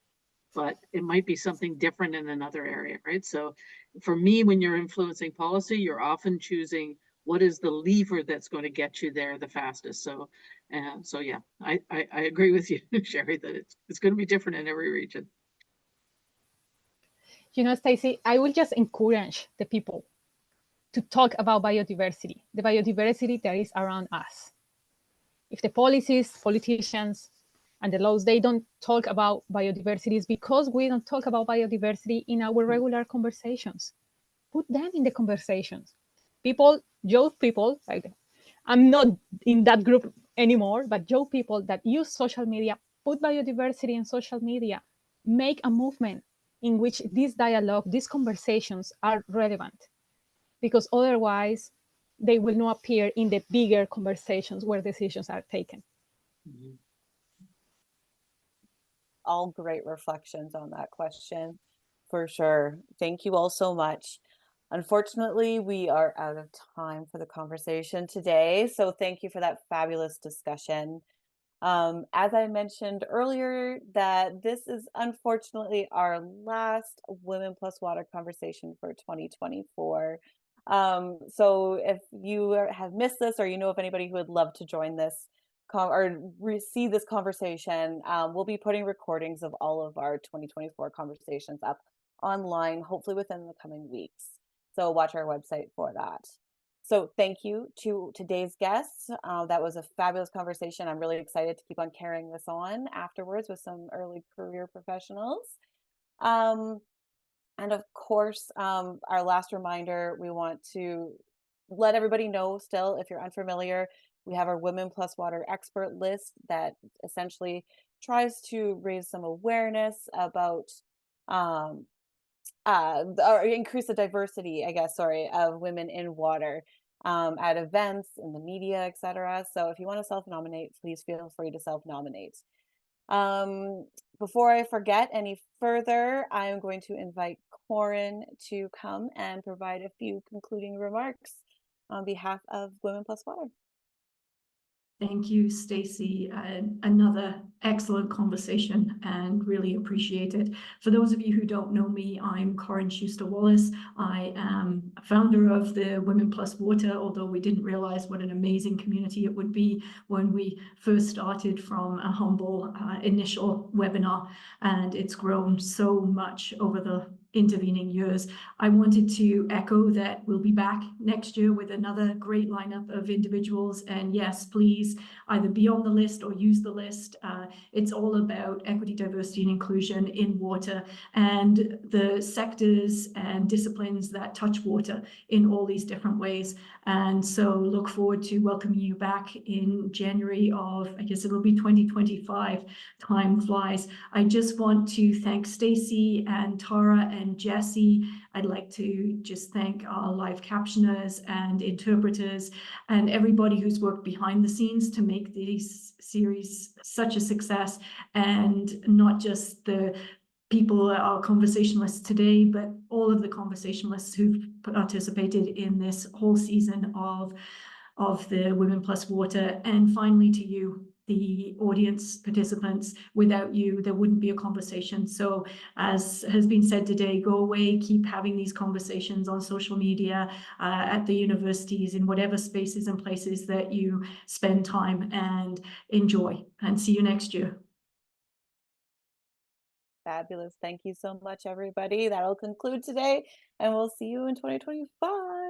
But it might be something different in another area, right? So for me, when you're influencing policy, you're often choosing what is the lever that's going to get you there the fastest. So yeah, I agree with you, Cherie, that it's going to be different in every region. Stacey, I will just encourage the people to talk about biodiversity, the biodiversity that is around us. If the policies, politicians, and the laws, they don't talk about biodiversity, it's because we don't talk about biodiversity in our regular conversations. Put them in the conversations. Young people, like I'm not in that group anymore, but young people that use social media, put biodiversity in social media, make a movement in which this dialogue, these conversations are relevant, because otherwise they will not appear in the bigger conversations where decisions are taken. Mm-hmm. All great reflections on that question, for sure. Thank you all so much. Unfortunately, we are out of time for the conversation today, so thank you for that fabulous discussion. As I mentioned earlier, that this is unfortunately our last Women Plus Water conversation for 2024. So if you have missed this, or you know of anybody who would love to join this or see this conversation, we'll be putting recordings of all of our 2024 conversations up online, hopefully within the coming weeks. So watch our website for that. So thank you to today's guests. That was a fabulous conversation. I'm really excited to keep on carrying this on afterwards with some early career professionals. And of course, our last reminder, we want to let everybody know still, if you're unfamiliar, we have our Women Plus Water expert list that essentially tries to raise some awareness about or increase the diversity, of women in water at events, in the media, etc. So if you want to self-nominate, please feel free to self-nominate. Before I forget any further, I am going to invite Corin to come and provide a few concluding remarks on behalf of Women Plus Water. Thank you, Stacey. Another excellent conversation and really appreciate it. For those of you who don't know me, I'm Corinne Schuster-Wallace. I am founder of the Women Plus Water, although we didn't realize what an amazing community it would be when we first started from a humble initial webinar, and it's grown so much over the intervening years. I wanted to echo that we'll be back next year with another great lineup of individuals. And yes, please either be on the list or use the list. It's all about equity, diversity, and inclusion in water and the sectors and disciplines that touch water in all these different ways. And so look forward to welcoming you back in January of, I guess it'll be 2025. Time flies. I just want to thank Stacey and Tara and Jesse. I'd like to just thank our live captioners and interpreters and everybody who's worked behind the scenes to make these series such a success, and not just the people that are conversationalists today, but all of the conversationalists who've participated in this whole season of the Women Plus Water. And finally to you, the audience participants. Without you, there wouldn't be a conversation. So as has been said today, go away, keep having these conversations on social media, at the universities, in whatever spaces and places that you spend time, and enjoy, and see you next year. Fabulous. Thank you so much, everybody. That'll conclude today, and we'll see you in 2025.